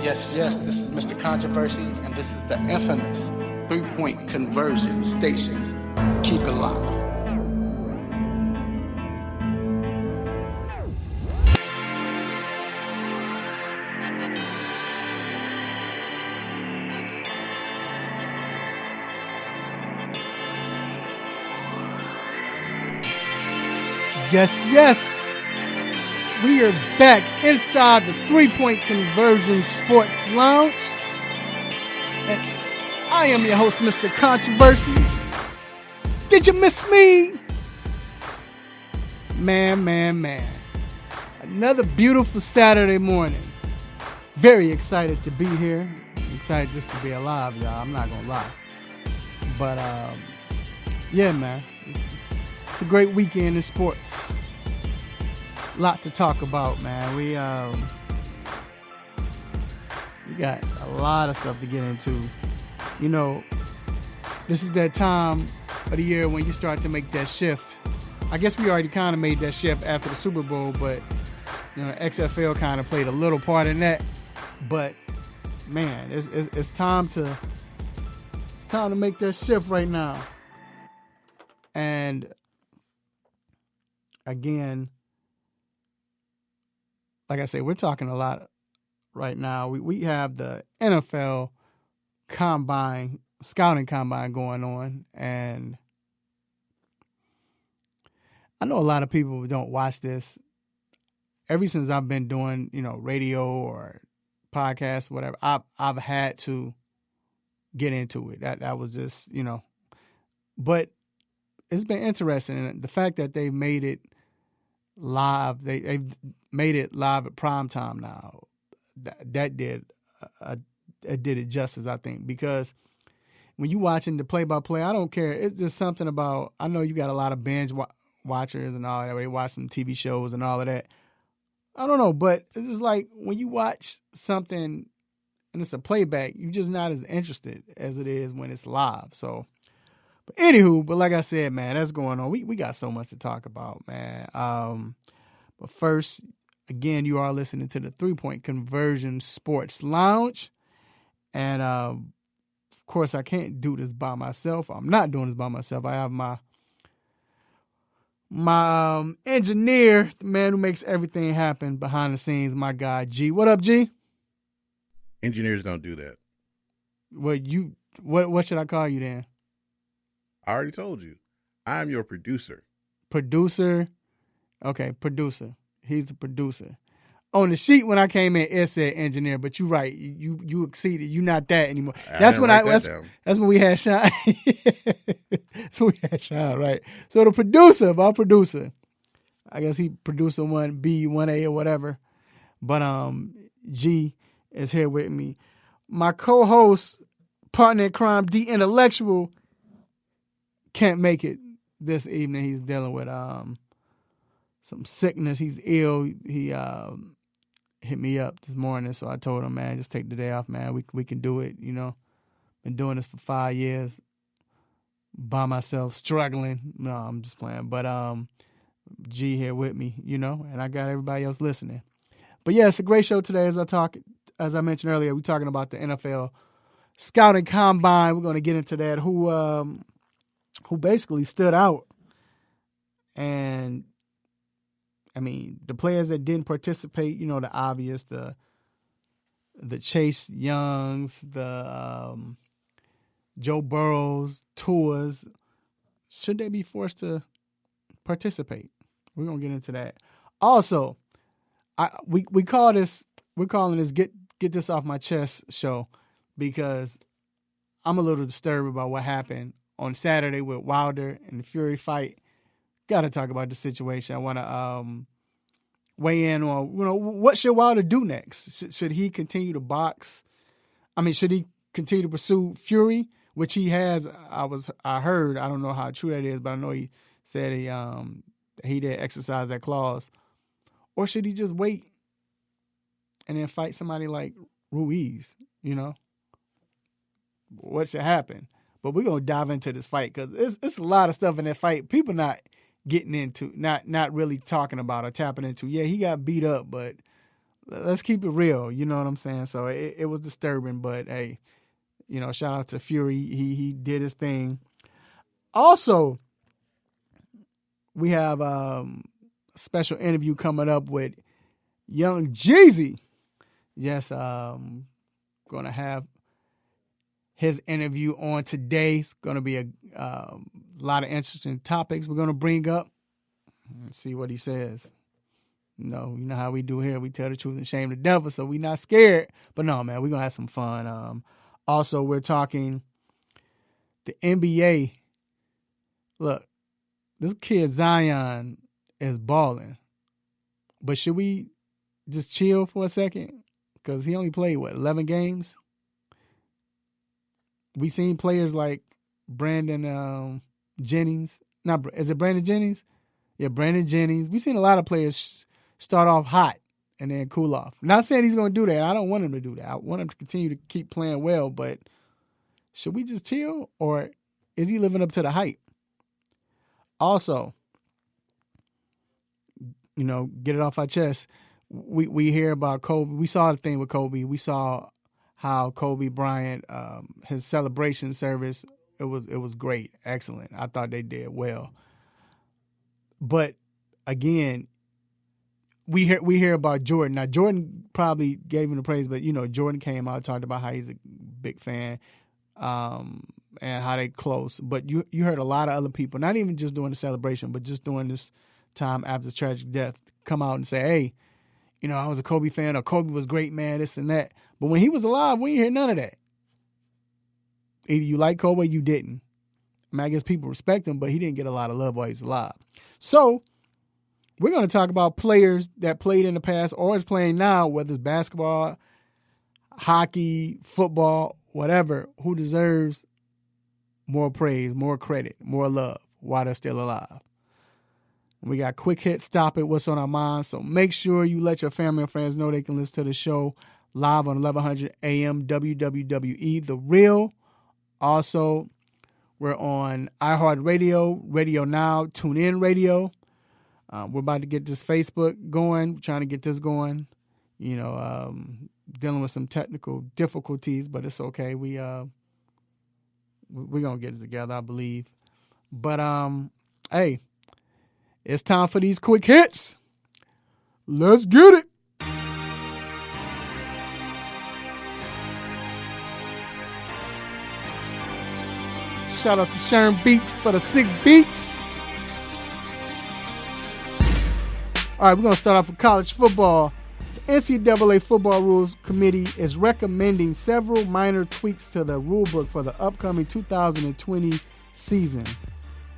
Yes, this is Mr. Controversy, and this is the infamous three-point conversion station. Keep it locked. Yes. We are back inside the three-point conversion sports lounge. And I am your host, Mr. Controversy. Did you miss me? Man. Another beautiful Saturday morning. Very excited to be here. I'm excited just to be alive, y'all. I'm not going to lie. But, yeah, man. It's a great weekend in sports. Lot to talk about, man. We got a lot of stuff to get into. You know, this is that time of the year when you start to make that shift. I guess we already kind of made that shift after the Super Bowl, but you know, XFL kind of played a little part in that. But man, it's time to make that shift right now. And again, like I say, we're talking a lot right now. We have the NFL scouting combine going on, and I know a lot of people don't watch this. Ever since I've been doing, radio or podcasts, whatever, I've had to get into it. That was just, but it's been interesting, and the fact that they made it live, they've made it live at prime time now. That did it justice, I think, because when you watching the play-by-play, I don't care. It's just something about, I know you got a lot of binge watchers and all that. They watch some TV shows and all of that. I don't know, but it's just like when you watch something and it's a playback, you're just not as interested as it is when it's live. So, but anywho, like I said, man, that's going on. We got so much to talk about, man. But first, again, you are listening to the 3-Point Conversion Sports Lounge. And, of course, I can't do this by myself. I'm not doing this by myself. I have my engineer, the man who makes everything happen behind the scenes, my guy, G. What up, G? Engineers don't do that. What should I call you then? I already told you. I'm your producer. Producer? Okay, producer. He's a producer. On the sheet when I came in, it said engineer, but you're right. You exceeded. You're not that anymore. That's when we had Sean. That's when we had Sean, right? So the producer, my producer, I guess he producer 1B, 1A or whatever. But G is here with me. My co-host, partner in crime, D Intellectual, can't make it this evening. He's dealing with some sickness. He's ill. He hit me up this morning, so I told him, man, just take the day off, man. We can do it, Been doing this for 5 years by myself, struggling. No, I'm just playing. But G here with me, and I got everybody else listening. But yeah, it's a great show today. As I mentioned earlier, we're talking about the NFL scouting combine. We're going to get into that. Who basically stood out, and I mean, the players that didn't participate, the obvious, the Chase Youngs, the Joe Burrows, Tours, should they be forced to participate? We're gonna get into that. Also, we're calling this get this off my chest show, because I'm a little disturbed about what happened on Saturday with Wilder and the Fury fight. Got to talk about the situation. I want to weigh in on, what should Wilder do next? Should he continue to box? I mean, should he continue to pursue Fury, which he has? I heard. I don't know how true that is, but I know he said he did exercise that clause. Or should he just wait and then fight somebody like Ruiz? What should happen? But we're gonna dive into this fight because it's a lot of stuff in that fight. People not getting into, not really talking about or tapping into. Yeah, he got beat up, but let's keep it real. You know what I'm saying? So it was disturbing, but hey, shout out to Fury. He did his thing. Also, we have a special interview coming up with young Jeezy. Yes, going to have his interview on today. It's going to be a lot of interesting topics we're going to bring up and see what he says. You know how we do here. We tell the truth and shame the devil, so we not scared. But no, man, we're going to have some fun. Also, we're talking the NBA. Look, this kid Zion is balling. But should we just chill for a second? Because he only played, 11 games? We seen players like Brandon Jennings. Is it Brandon Jennings? Yeah, Brandon Jennings. We seen a lot of players start off hot and then cool off. Not saying he's going to do that. I don't want him to do that. I want him to continue to keep playing well, but should we just chill, or is he living up to the hype? Also, get it off our chest. We hear about Kobe. We saw the thing with Kobe. We saw how Kobe Bryant, his celebration service, it was great, excellent. I thought they did well. But again, we hear about Jordan. Now Jordan probably gave him the praise, but Jordan came out, talked about how he's a big fan, and how they close. But you heard a lot of other people, not even just during the celebration, but just during this time after the tragic death, come out and say, hey, I was a Kobe fan, or Kobe was great, man, this and that. But when he was alive, we didn't hear none of that. Either you like Kobe or you didn't. I guess people respect him, but he didn't get a lot of love while he's alive. So we're going to talk about players that played in the past or is playing now, whether it's basketball, hockey, football, whatever, who deserves more praise, more credit, more love while they're still alive. We got quick hit, stop it, what's on our mind. So make sure you let your family and friends know they can listen to the show live on 1100 AM WWWE, The Real. Also, we're on iHeartRadio, Radio Now, TuneIn Radio. We're about to get this Facebook going, trying to get this going. Dealing with some technical difficulties, but it's okay. We're going to get it together, I believe. But, hey, it's time for these quick hits. Let's get it. Shout out to Sharon Beats for the sick beats. All right, we're going to start off with college football. The NCAA Football Rules Committee is recommending several minor tweaks to the rulebook for the upcoming 2020 season.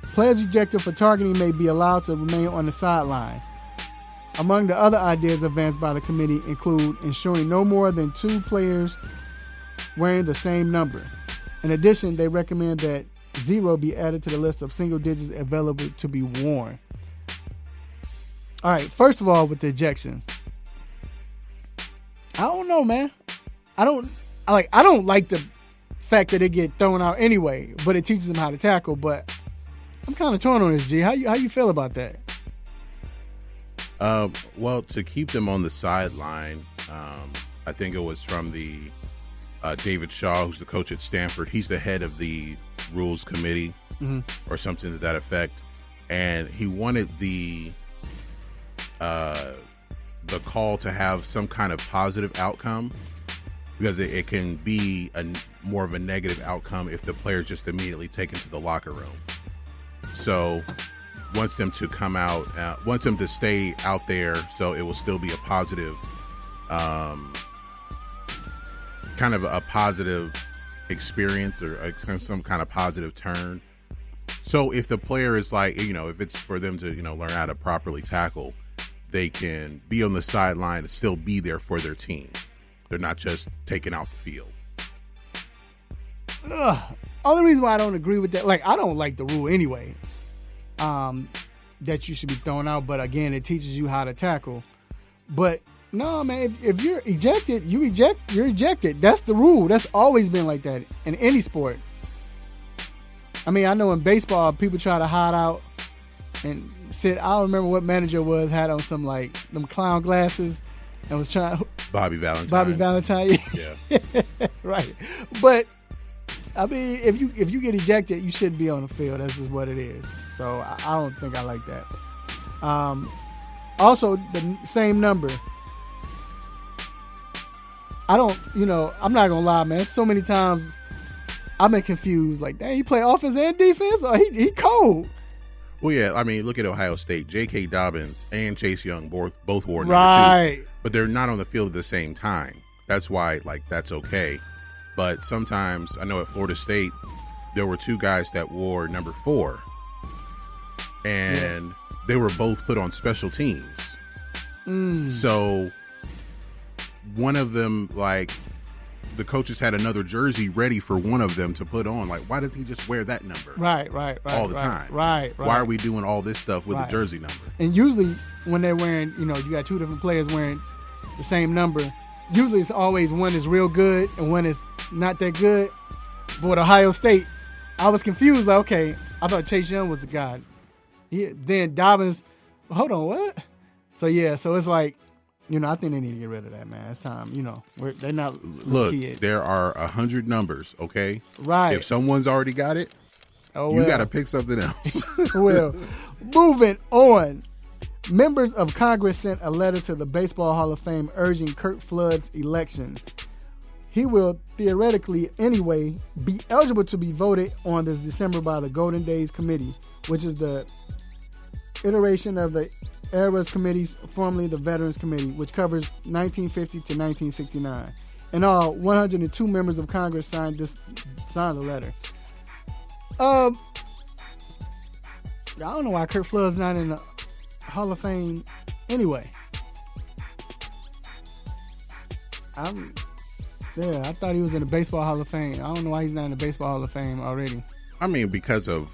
Players ejected for targeting may be allowed to remain on the sideline. Among the other ideas advanced by the committee include ensuring no more than 2 players wearing the same number. In addition, they recommend that 0 be added to the list of single digits available to be worn. All right, first of all, with the ejection, I don't know, man. I don't like the fact that they get thrown out anyway, but it teaches them how to tackle. But I'm kind of torn on this, G. How you feel about that? Well, to keep them on the sideline, I think it was from the David Shaw, who's the coach at Stanford. He's the head of the rules committee, or something to that effect, and he wanted the call to have some kind of positive outcome, because it can be more of a negative outcome if the player's just immediately taken to the locker room. So wants them to come out, wants them to stay out there, so it will still be a positive, kind of a positive experience, or some kind of positive turn. So if the player is like, if it's for them to, learn how to properly tackle, they can be on the sideline and still be there for their team. They're not just taken out the field. Only reason why I don't agree with that, I don't like the rule anyway, that you should be thrown out. But again, it teaches you how to tackle. But no, man, if you're ejected, you're ejected. That's the rule. That's always been like that in any sport. I mean, I know in baseball, people try to hide out and sit. I don't remember what manager was, had on some them clown glasses, and was trying. Bobby Valentine. Bobby Valentine. Yeah. Right. But I mean, if you get ejected, you shouldn't be on the field. That's just what it is. So I don't think I like that. Also, the same number. I'm not gonna lie, man. So many times I've been confused. Like, dang, he play offense and defense, or he cold. Well, yeah. I mean, look at Ohio State. J.K. Dobbins and Chase Young both wore number 2, but they're not on the field at the same time. That's why, that's okay. But sometimes, I know at Florida State, there were 2 guys that wore number 4, and they were both put on special teams. So one of them, the coaches had another jersey ready for one of them to put on. Like, why doesn't he just wear that number? Right. All the time. Right. Why are we doing all this stuff with the jersey number? And usually when they're wearing, you got 2 different players wearing the same number, usually it's always one is real good and one is not that good. But with Ohio State, I was confused. Like, okay, I thought Chase Young was the guy. Then Dobbins, hold on, what? So it's like, I think they need to get rid of that, man. It's time. They're not kids. There are 100 numbers, okay? Right. If someone's already got it, you got to pick something else. Well, moving on. Members of Congress sent a letter to the Baseball Hall of Fame urging Curt Flood's election. He will theoretically, anyway, be eligible to be voted on this December by the Golden Days Committee, which is the iteration of the Eras Committees, formerly the Veterans Committee, which covers 1950 to 1969. In all, 102 members of Congress signed the letter. I don't know why Curt Flood's not in the Hall of Fame anyway. I thought he was in the Baseball Hall of Fame. I don't know why he's not in the Baseball Hall of Fame already. I mean, because of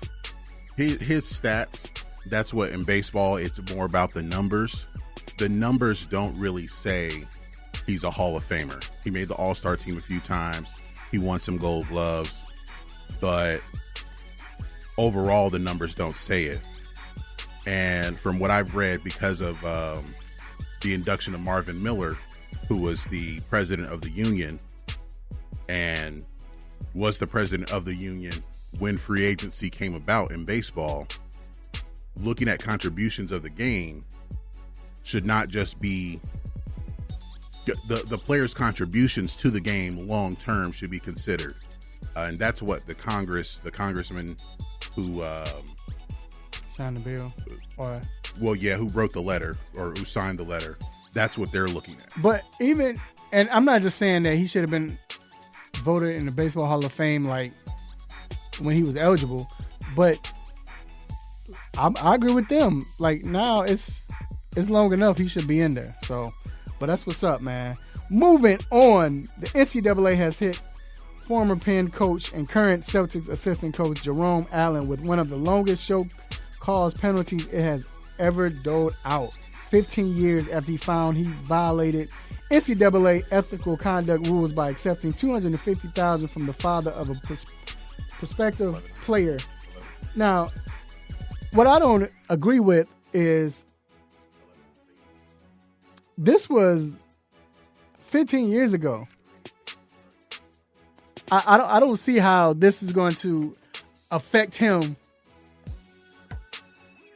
his stats. That's what in baseball, it's more about the numbers. The numbers don't really say he's a Hall of Famer. He made the All-Star team a few times. He won some Gold Gloves. But overall, the numbers don't say it. And from what I've read, because of the induction of Marvin Miller, who was the president of the union and was the president of the union when free agency came about in baseball, looking at contributions of the game should not just be the players' contributions to the game long term should be considered, and that's what the congressman who signed the bill, who wrote the letter or who signed the letter, that's what they're looking at. But and I'm not just saying that he should have been voted in the Baseball Hall of Fame like when he was eligible, but I agree with them. Like, now it's long enough. He should be in there. So, but that's what's up, man. Moving on, the NCAA has hit former Penn coach and current Celtics assistant coach Jerome Allen with one of the longest show cause penalties it has ever doled out. 15 years after he found he violated NCAA ethical conduct rules by accepting $250,000 from the father of a prospective player. Now, what I don't agree with is this was 15 years ago. I don't see how this is going to affect him.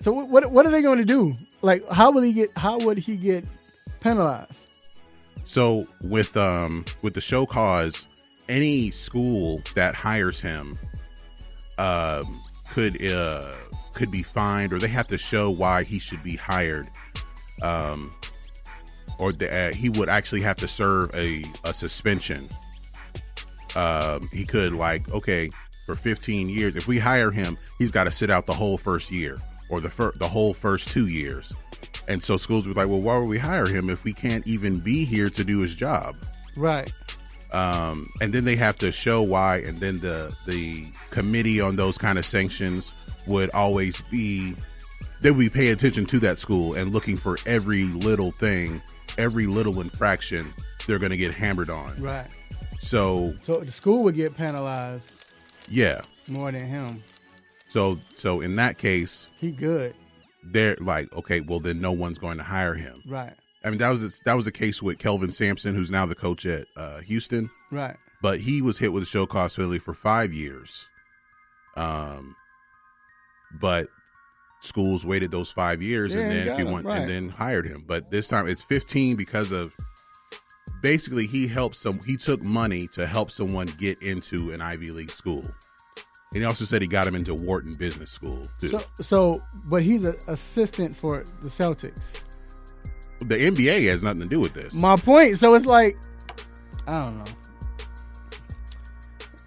So what are they going to do? Like, how would he get penalized? So with the show cause, any school that hires him could be fined, or they have to show why he should be hired, or he would actually have to serve a suspension. He could, for 15 years, if we hire him, he's got to sit out the whole first year or the whole first 2 years. And so schools would be like, well, why would we hire him if we can't even be here to do his job? Right. And then they have to show why, and then the committee on those kind of sanctions would always be, they would be paying attention to that school and looking for every little thing, every little infraction they're going to get hammered on. Right. So the school would get penalized. Yeah. More than him. So in that case, he good. They're like, okay, well then no one's going to hire him. Right. I mean, that was the case with Kelvin Sampson, who's now the coach at Houston. Right. But he was hit with a show cause penalty for 5 years. But schools waited those 5 years and then hired him. But this time it's 15 because of basically he took money to help someone get into an Ivy League school. And he also said he got him into Wharton Business School too. But he's an assistant for the Celtics. The NBA has nothing to do with this. My point. So it's like, I don't know.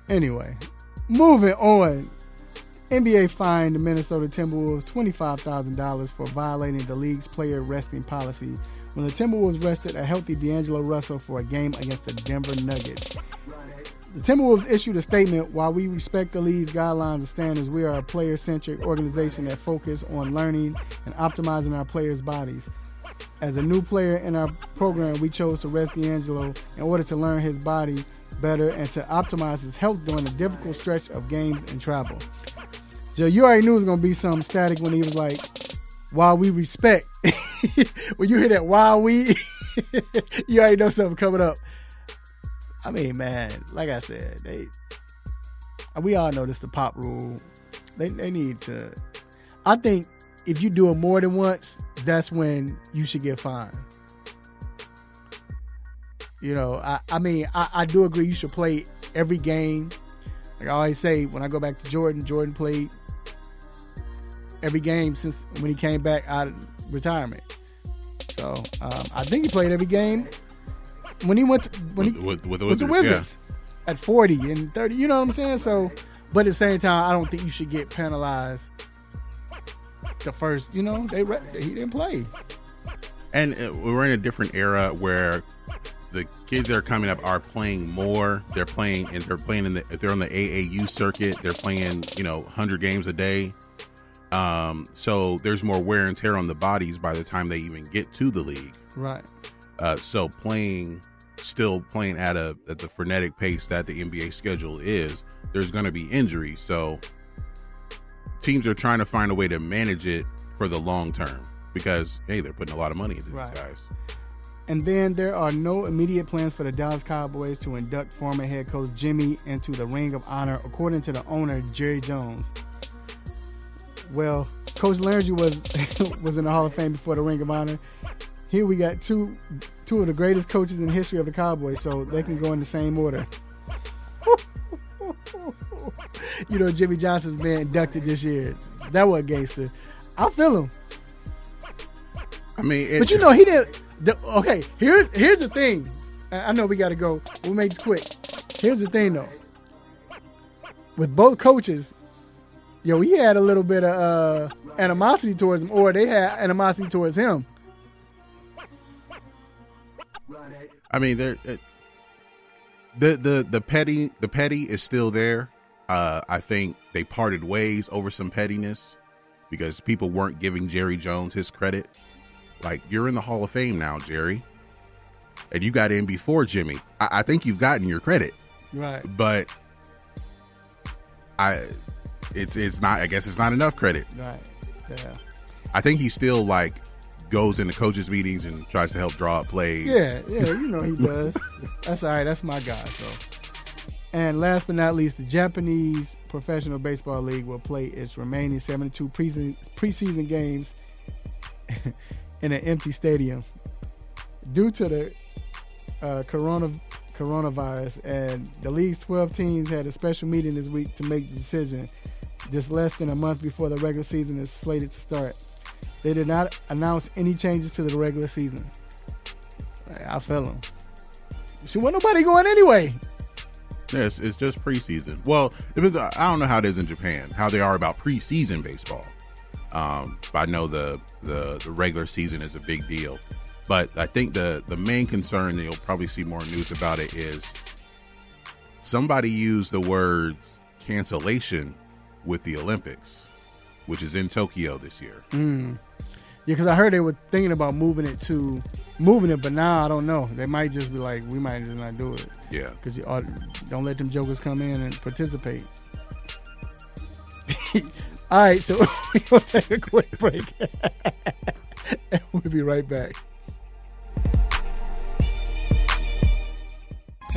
Anyway, moving on. NBA fined the Minnesota Timberwolves $25,000 for violating the league's player resting policy when the Timberwolves rested a healthy D'Angelo Russell for a game against the Denver Nuggets. The Timberwolves issued a statement: while we respect the league's guidelines and standards, we are a player-centric organization that focus on learning and optimizing our players' bodies. As a new player in our program, we chose to rest D'Angelo in order to learn his body better and to optimize his health during a difficult stretch of games and travel. Joe, you already knew it was going to be something static when he was like, while we respect. When you hear that, while we, you already know something coming up. I mean, man, like I said, we all know this the pop rule. They need to, I think if you do it more than once, that's when you should get fined. You know, I do agree you should play every game. Like I always say, when I go back to Jordan played every game since when he came back out of retirement. So I think he played every game when he went to, with the Wizards at 40 and 30. You know what I'm saying? So, but at the same time, I don't think you should get penalized. The first, he didn't play. And we're in a different era where the kids that are coming up are playing more. If they're on the AAU circuit, they're playing, 100 games a day. So there's more wear and tear on the bodies by the time they even get to the league. Right. So still playing at the frenetic pace that the NBA schedule is, there's going to be injuries. So teams are trying to find a way to manage it for the long term because, hey, they're putting a lot of money into these guys. And then there are no immediate plans for the Dallas Cowboys to induct former head coach Jimmy into the Ring of Honor, according to the owner, Jerry Jones. Well, Coach Landry was in the Hall of Fame before the Ring of Honor. Here we got two of the greatest coaches in the history of the Cowboys, so they can go in the same order. Jimmy Johnson's been inducted this year. That was gangster. I feel him. I mean, but he didn't. Okay, here's the thing. I know we got to go. We'll make this quick. Here's the thing, though. With both coaches, he had a little bit of animosity towards him, or they had animosity towards him. I mean, the petty is still there. I think they parted ways over some pettiness because people weren't giving Jerry Jones his credit. Like, you're in the Hall of Fame now, Jerry, and you got in before Jimmy. I think you've gotten your credit, right? But it's not. I guess it's not enough credit, right? Yeah. I think he still goes into coaches' meetings and tries to help draw up plays. Yeah, he does. That's all right. That's my guy. So, and last but not least, the Japanese Professional Baseball League will play its remaining 72 preseason games in an empty stadium due to the coronavirus, and the league's 12 teams had a special meeting this week to make the decision just less than a month before the regular season is slated to start. They did not announce any changes to the regular season. I feel them. She wasn't nobody going anyway. Yes, it's just preseason. Well, I don't know how it is in Japan, how they are about preseason baseball. But I know the regular season is a big deal. But I think the main concern, and you'll probably see more news about it, is somebody used the words cancellation with the Olympics, which is in Tokyo this year. Yeah, because I heard they were thinking about moving it, but now I don't know. They might just be like, we might just not do it. Yeah. Because don't let them jokers come in and participate. All right, so we'll take a quick break. And we'll be right back.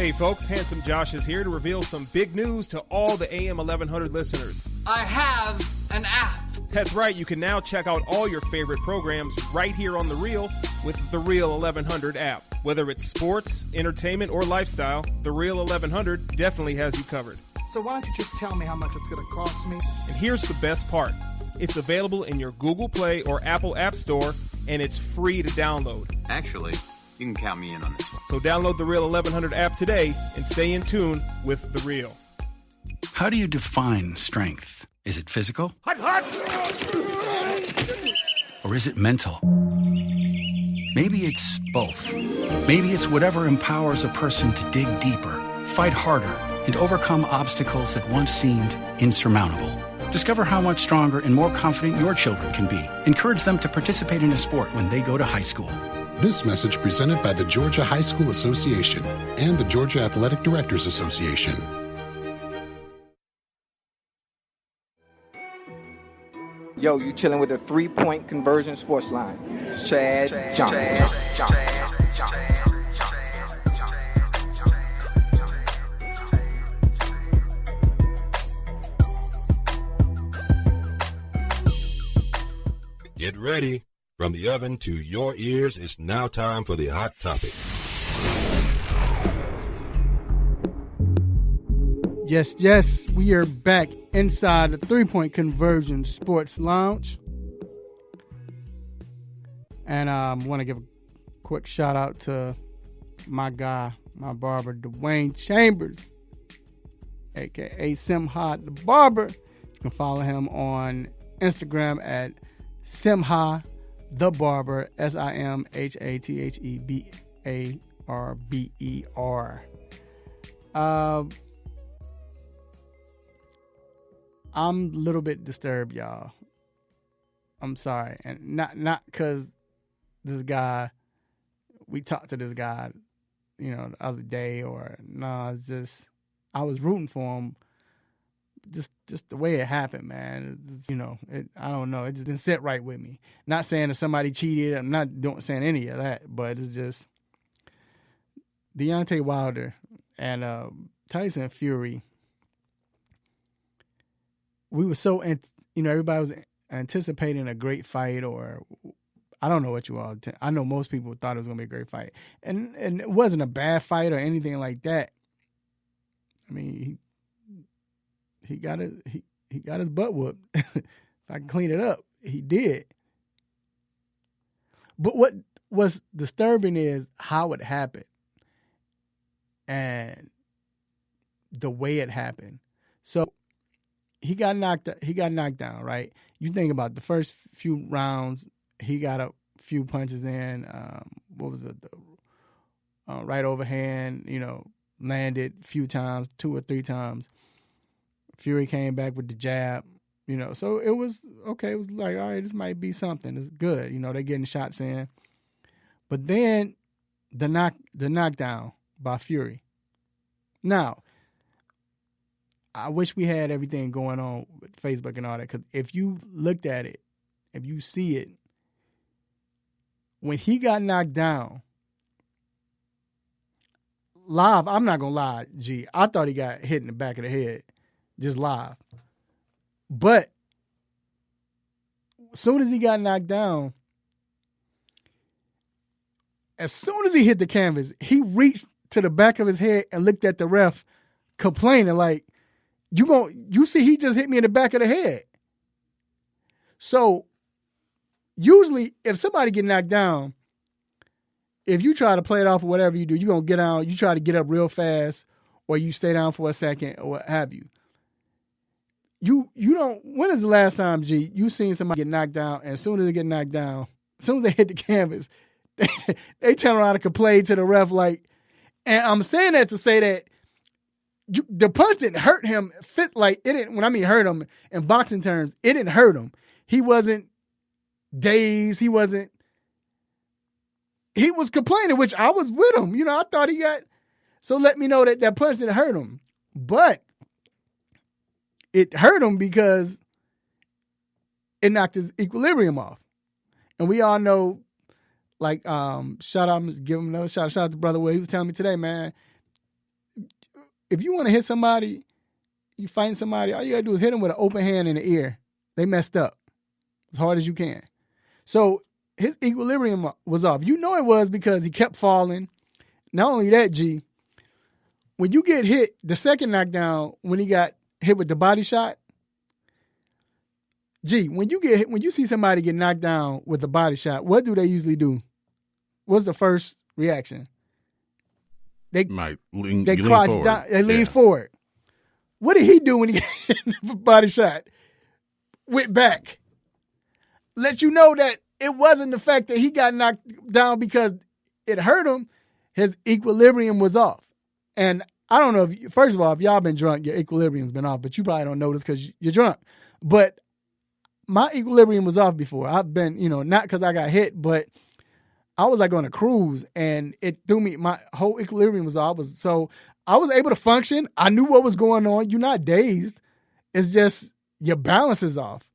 Hey folks, Handsome Josh is here to reveal some big news to all the AM 1100 listeners. I have an app. That's right, you can now check out all your favorite programs right here on The Real with the Real 1100 app. Whether it's sports, entertainment, or lifestyle, the Real 1100 definitely has you covered. So why don't you just tell me how much it's going to cost me? And here's the best part. It's available in your Google Play or Apple App Store, and it's free to download. Actually, you can count me in on this one. So download the Real 1100 app today and stay in tune with The Real. How do you define strength? Is it physical? Or is it mental? Maybe it's both. Maybe it's whatever empowers a person to dig deeper, fight harder, and overcome obstacles that once seemed insurmountable. Discover how much stronger and more confident your children can be. Encourage them to participate in a sport when they go to high school. This message presented by the Georgia High School Association and the Georgia Athletic Directors Association. Yo, you chilling with the 3-point conversion sports line. It's Chad Johnson. Get ready. From the oven to your ears, it's now time for the Hot Topic. Yes, we are back inside the 3-point conversion sports lounge. And I want to give a quick shout out to my guy, my barber, Dwayne Chambers, a.k.a. Simha the Barber. You can follow him on Instagram at Simha the Barber, SIMHATHEBARBER. I'm a little bit disturbed, y'all. I'm sorry. And not because this guy, we talked to this guy, the other day, or it's just, I was rooting for him. Just the way it happened, man. I don't know. It just didn't sit right with me. Not saying that somebody cheated. I'm not saying any of that, but it's just Deontay Wilder and Tyson Fury. We were so, everybody was anticipating a great fight, or I don't know what you all. I know most people thought it was going to be a great fight, and it wasn't a bad fight or anything like that. I mean, he got his butt whooped. If I can clean it up, he did. But what was disturbing is how it happened and the way it happened. So he got knocked down, right? You think about the first few rounds, he got a few punches in. What was it? Right overhand, landed a few times, 2 or 3 times. Fury came back with the jab, so it was okay. It was like, all right, this might be something. It's good. They're getting shots in. But then the knockdown by Fury. Now, I wish we had everything going on with Facebook and all that, because if you looked at it, if you see it, when he got knocked down, live, I'm not going to lie, G, I thought he got hit in the back of the head, just live. But as soon as he got knocked down, as soon as he hit the canvas, he reached to the back of his head and looked at the ref, complaining like, you see he just hit me in the back of the head. So usually if somebody get knocked down, if you try to play it off or whatever you do, you're going to get down, you try to get up real fast, or you stay down for a second or what have you. You don't, when is the last time, G, you seen somebody get knocked down, and as soon as they get knocked down, as soon as they hit the canvas, they turn around and complain to the ref like, and I'm saying that to say that the punch didn't hurt him, it didn't, when I mean hurt him in boxing terms, it didn't hurt him. He wasn't dazed, he was complaining, which I was with him. I thought he got, so let me know that punch didn't hurt him. But it hurt him because it knocked his equilibrium off. And we all know, like, shout out, give him another shout out to Brother Will. He was telling me today, man, if you want to hit somebody, you fighting somebody, all you got to do is hit them with an open hand in the ear. They messed up as hard as you can. So his equilibrium was off. You know it was because he kept falling. Not only that, G, when you get hit, the second knockdown, when he got hit with the body shot, G, when you see somebody get knocked down with a body shot, what do they usually do? What's the first reaction? They crouch forward. down. They lean forward. What did he do when he got hit with a body shot? Went back. Let you know that it wasn't the fact that he got knocked down because it hurt him. His equilibrium was off. And I don't know if, first of all, if y'all been drunk, your equilibrium's been off, but you probably don't notice because you're drunk. But my equilibrium was off before. I've been, not because I got hit, but I was like on a cruise and it threw me, my whole equilibrium was off. So I was able to function. I knew what was going on. You're not dazed. It's just your balance is off.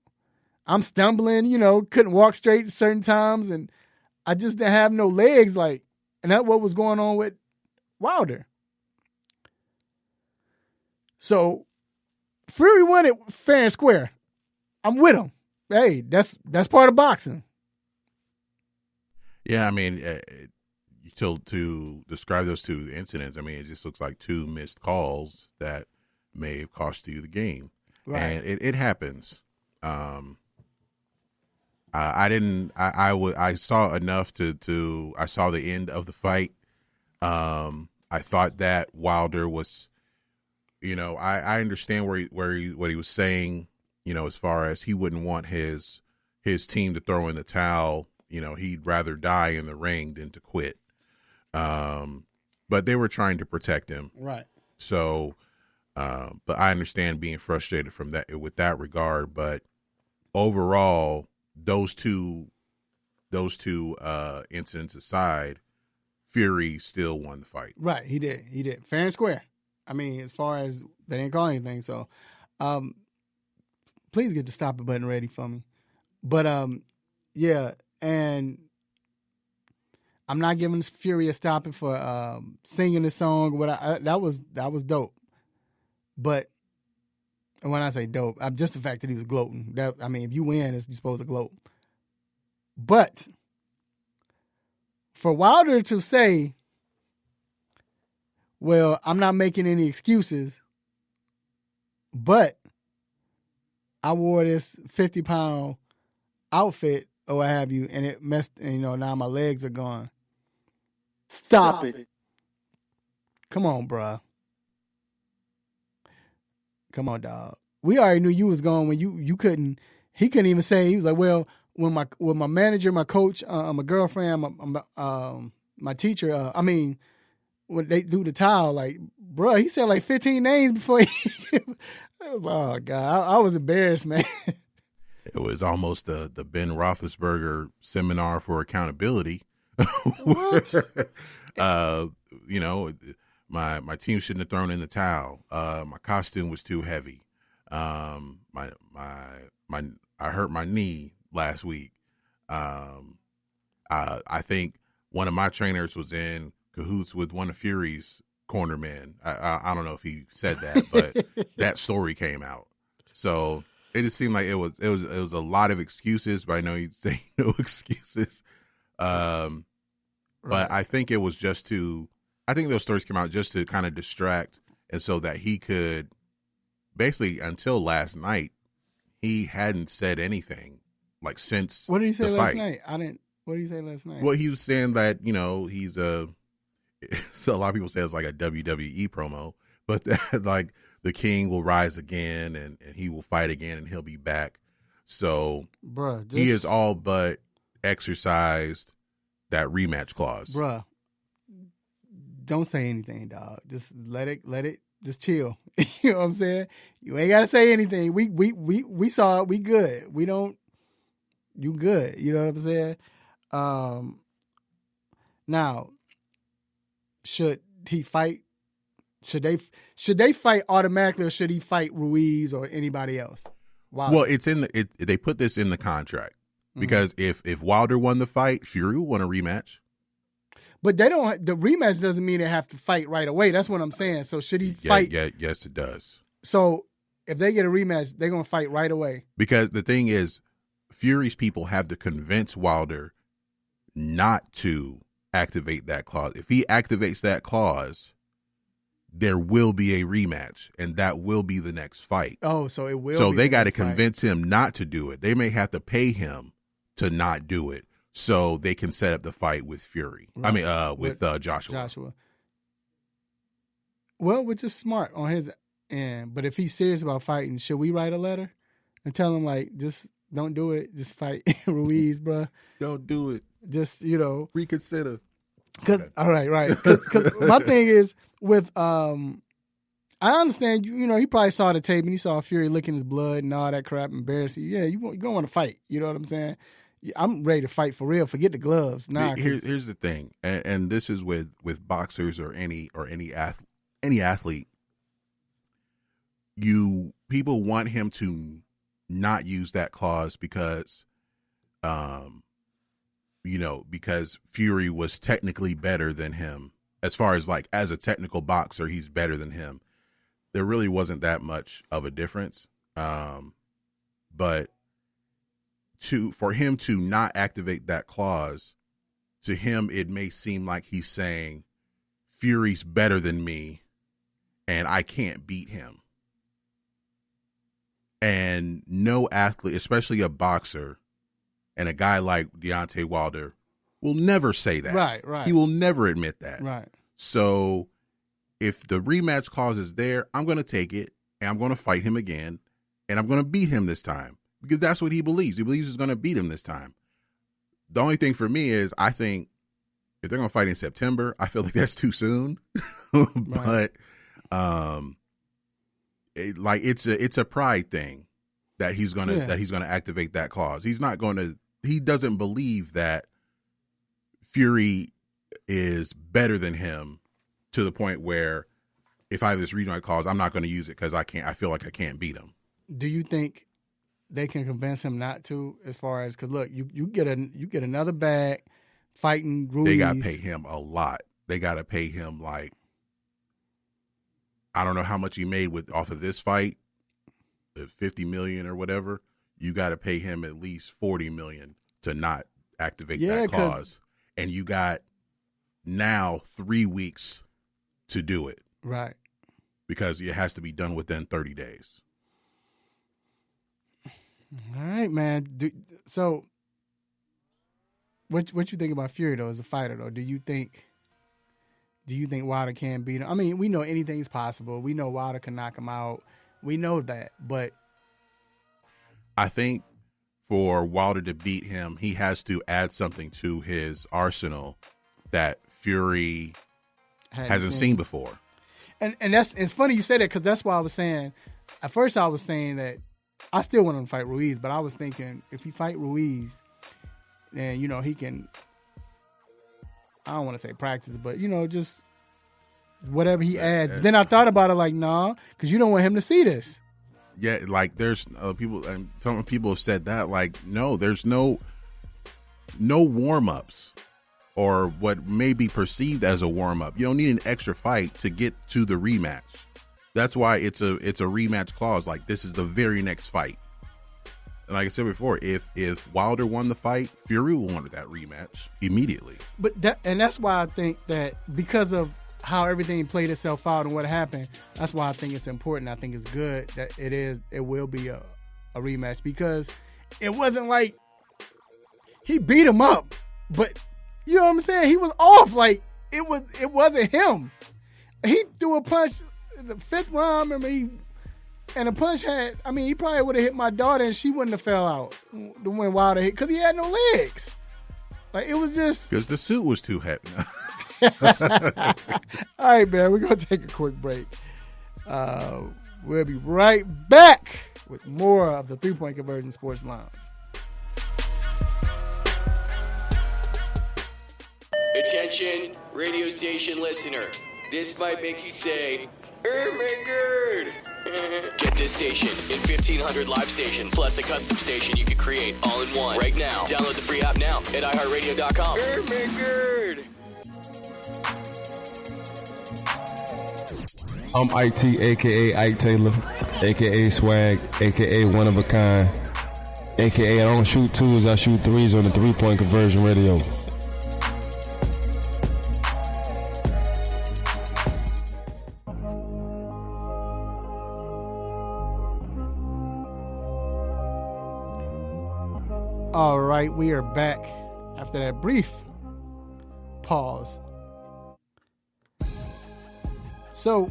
I'm stumbling, couldn't walk straight at certain times, and I just didn't have no legs, and that's what was going on with Wilder. So Fury won it fair and square. I'm with him. Hey, that's part of boxing. Yeah, I mean, to describe those two incidents, I mean, it just looks like two missed calls that may have cost you the game. Right. And it happens. I saw enough I saw the end of the fight. I thought that Wilder was, I understand what he was saying, as far as he wouldn't want his team to throw in the towel. He'd rather die in the ring than to quit. But they were trying to protect him. Right. So, but I understand being frustrated from that with that regard. But overall, those two incidents aside, Fury still won the fight. Right, he did. Fair and square. I mean, as far as they didn't call anything, so please get the stop it button ready for me. But yeah, and I'm not giving Fury a stop it for singing the song. That was dope. But when I say dope, just the fact that he was gloating. If you win, you're supposed to gloat. But for Wilder to say, well, I'm not making any excuses, but I wore this 50-pound outfit or what have you, and it messed, now my legs are gone. Stop it. Come on, bruh. Come on, dog. We already knew you was gone when you couldn't. He couldn't even say. He was like, "Well, when my manager, my coach, my girlfriend, my teacher. When they do the towel, bro, he said 15 names before he." Oh God, I was embarrassed, man. It was almost the Ben Roethlisberger seminar for accountability. What? My team shouldn't have thrown in the towel. My costume was too heavy. I hurt my knee last week. I think one of my trainers was in cahoots with one of Fury's cornermen. I don't know if he said that, but that story came out. So it just seemed like it was a lot of excuses, but I know you'd say no excuses. But I think it was I think those stories came out just to kind of distract, and so that he could basically, until last night, he hadn't said anything since. What did he say the last fight. night? What did he say last night? Well, he was saying that he's so a lot of people say it's like a WWE promo, but that the king will rise again and he will fight again and he'll be back. So, bruh, he has all but exercised that rematch clause. Bruh, don't say anything, dog. Just let it, just chill. You know what I'm saying? You ain't got to say anything. We saw it. We good. You good. You know what I'm saying? Now, should he fight? Should they fight automatically, or should he fight Ruiz or anybody else? Well, it's they put this in the contract because if Wilder won the fight, Fury will want a rematch. But they don't. The rematch doesn't mean they have to fight right away. That's what I'm saying. So should he fight? Yeah, yes, it does. So if they get a rematch, they're gonna fight right away. Because the thing is, Fury's people have to convince Wilder not to activate that clause. If he activates that clause, there will be a rematch, and that will be the next fight. Oh, so it will. So be they the got to next fight. convince him not to do it. They may have to pay him to not do it, so they can set up the fight with Fury. Right. I mean, with Joshua. Well, which is smart on his end. But if he's serious about fighting, should we write a letter and tell him like, just don't do it, just fight Ruiz, bro. Don't do it. Just reconsider. Cause all right. Because my thing is with I understand he probably saw the tape and he saw Fury licking his blood and all that crap, embarrassing. Yeah, you gonna want to fight. You know what I'm saying? I'm ready to fight for real. Forget the gloves. Nah. Here's the thing, and this is with boxers or any athlete. People want him to not use that clause because, because Fury was technically better than him. As far as like as a technical boxer, he's better than him. There really wasn't that much of a difference, but for him to not activate that clause, to him it may seem like he's saying Fury's better than me, and I can't beat him. And no athlete, especially a boxer and a guy like Deontay Wilder, will never say that. Right. He will never admit that. Right. So if the rematch clause is there, I'm going to take it, and I'm going to fight him again, and I'm going to beat him this time, because that's what he believes. He believes he's going to beat him this time. The only thing for me is I think if they're going to fight in September, I feel like that's too soon. But it's a pride thing that he's going to activate that clause. He doesn't believe that Fury is better than him to the point where if I have this rematch clause, I'm not going to use it because I feel like I can't beat him. Do you think they can convince him not to? As far as, because look, you get another bag fighting Ruiz. They got to pay him a lot. They got to pay him like, I don't know how much he made off of this fight, $50 million or whatever. You got to pay him at least $40 million to not activate that clause, and you got now 3 weeks to do it, right? Because it has to be done within 30 days. All right, man. So, what you think about Fury though as a fighter though? Do you think Wilder can beat him? I mean, we know anything's possible. We know Wilder can knock him out. We know that, but I think for Wilder to beat him, he has to add something to his arsenal that Fury hasn't seen before. And it's funny you say that, because that's why I was saying. At first, I was saying that I still want him to fight Ruiz, but I was thinking if he fight Ruiz, then he can. I don't want to say practice, but just whatever he adds. Then I thought about it like, nah, because you don't want him to see this. Yeah, like there's people, and some people have said that, like, no, there's no warm-ups or what may be perceived as a warm-up. You don't need an extra fight to get to the rematch. That's why it's a rematch clause. Like, this is the very next fight. And like I said before, if Wilder won the fight, Fury will want that rematch immediately. But that's why I think that because of how everything played itself out and what happened, that's why I think it's important. I think it's good that it will be a rematch, because it wasn't like he beat him up, but you know what I'm saying? He was off. Like it wasn't him. He threw a punch in the 5th round. I remember and the punch he probably would have hit my daughter and she wouldn't have fell out when Wilder hit, because he had no legs. Like, it was just because the suit was too heavy. All right, man, we're going to take a quick break. We'll be right back with more of the 3-Point Conversion Sports Lounge. Attention, radio station listener. This might make you say, oh my God. Get this station in 1,500 live stations, plus a custom station you can create all in one. Right now, download the free app now at iHeartRadio.com. Oh my God. I'm IT, a.k.a. Ike Taylor, a.k.a. Swag, a.k.a. One of a Kind, a.k.a. I don't shoot twos, I shoot threes on the 3-point conversion radio. All right, we are back after that brief pause. So,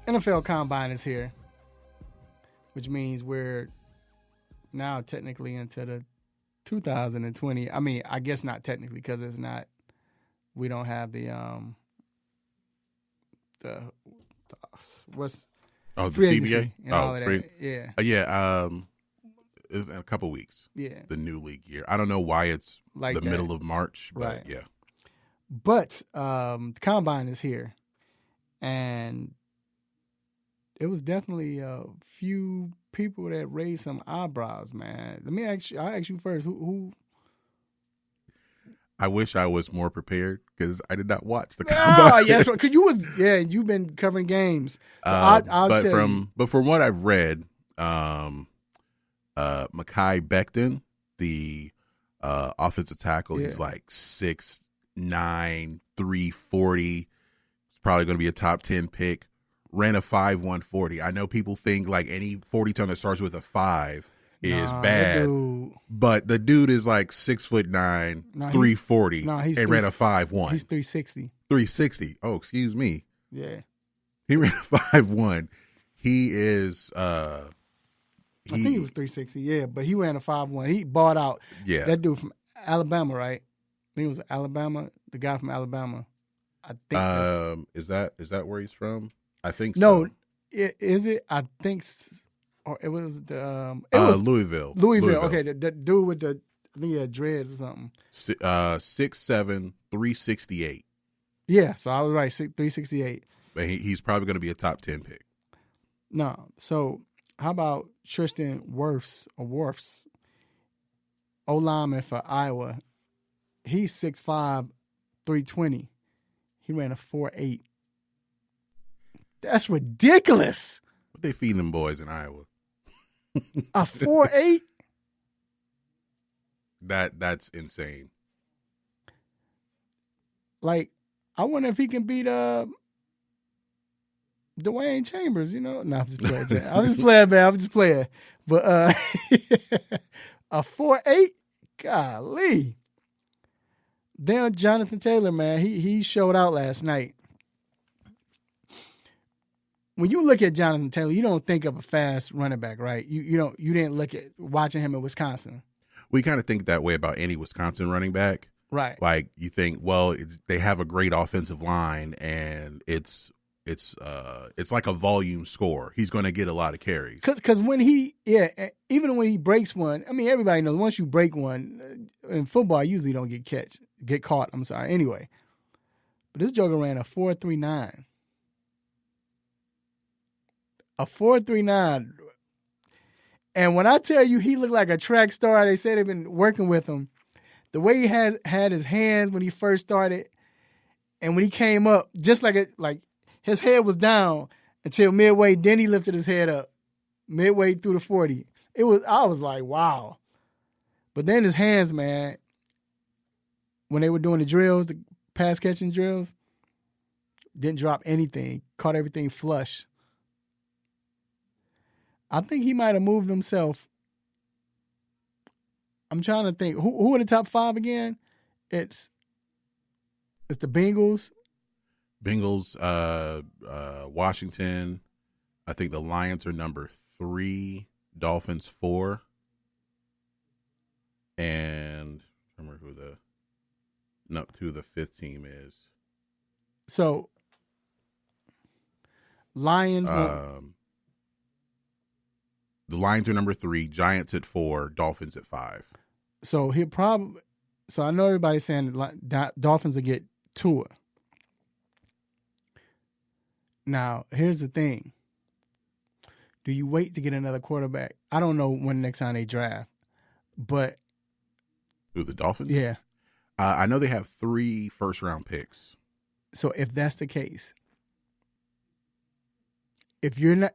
NFL Combine is here, which means we're now technically into the 2020. I mean, I guess not technically because it's not. We don't have the what's the free CBA and all of that. Yeah. It's in a couple weeks. Yeah, the new league year. I don't know why it's like the that. Middle of March, but right. Yeah. But the Combine is here, and it was definitely a few people that raised some eyebrows, man. Let me ask you. I'll ask you first. Who? I wish I was more prepared because I did not watch the Combine. Oh, yes, because you've been covering games. So I'll tell you. But from what I've read, Mekhi Becton, the offensive tackle, he's like 6'9", 340. He's probably going to be a top 10 pick. Ran a 5.1 40. I know people think like any 40 ton that starts with a 5 is bad, but the dude is like 6'9", 340, and ran a 5.1. He's 360. 360. Oh, excuse me. Yeah, he ran a 5.1. He is. I think he was 360. Yeah, but he ran a 5.1. He bought out. Yeah, that dude from Alabama, right? I think it was Alabama. The guy from Alabama. I think. Is that where he's from? I think no. So. Is it? I think. Or it was the. It was Louisville. Okay, the dude with the. I think he had dreads or something. 6'7", 368. Yeah, so I was right. 368. But he's probably going to be a top 10 pick. No, so how about Tristan Wirfs, O-lineman for Iowa? He's 6'5", 320. He ran a 4.8. That's ridiculous. What they feeding them boys in Iowa? A 4.8? That's insane. Like, I wonder if he can beat Dwayne Chambers, you know? No, I'm just playing. I'm just playing, man. I'm just playing. But a 4.8? Golly. Then Jonathan Taylor, man, he showed out last night. When you look at Jonathan Taylor, you don't think of a fast running back, right? You didn't look at watching him in Wisconsin. We kind of think that way about any Wisconsin running back. Right. Like you think, well, they have a great offensive line and it's like a volume score. He's going to get a lot of carries. Because when even when he breaks one, I mean, everybody knows once you break one in football, you usually don't get caught. I'm sorry. Anyway, but this joker ran a 4.39. A 4.39. And when I tell you he looked like a track star, they said they've been working with him. The way he had his hands when he first started, and when he came up, just like his head was down until midway. Then he lifted his head up midway through the 40. I was like, wow. But then his hands, man, when they were doing the drills, the pass catching drills, didn't drop anything, caught everything flush. I think he might have moved himself. I'm trying to think. Who are the top 5 again? It's the Bengals. Washington. I think the Lions are number 3, Dolphins 4. And I remember who the 5th team is. So Lions the Lions are number 3, Giants at 4, Dolphins at 5. So I know everybody's saying Dolphins will get Tua. Now, here's the thing. Do you wait to get another quarterback? I don't know when next time they draft, but who, the Dolphins? Yeah. I know they have 3 first-round picks. So if that's the case, if you're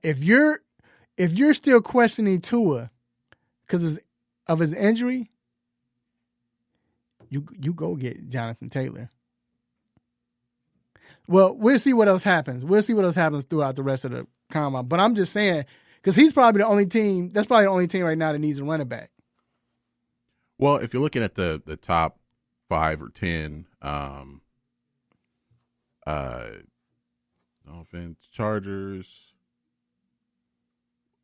still questioning Tua because of his injury, you go get Jonathan Taylor. Well, we'll see what else happens. We'll see what else happens throughout the rest of the combine. But I'm just saying, because he's probably the only team. That's probably the only team right now that needs a running back. Well, if you're looking at the top 5 or 10, offense, Chargers,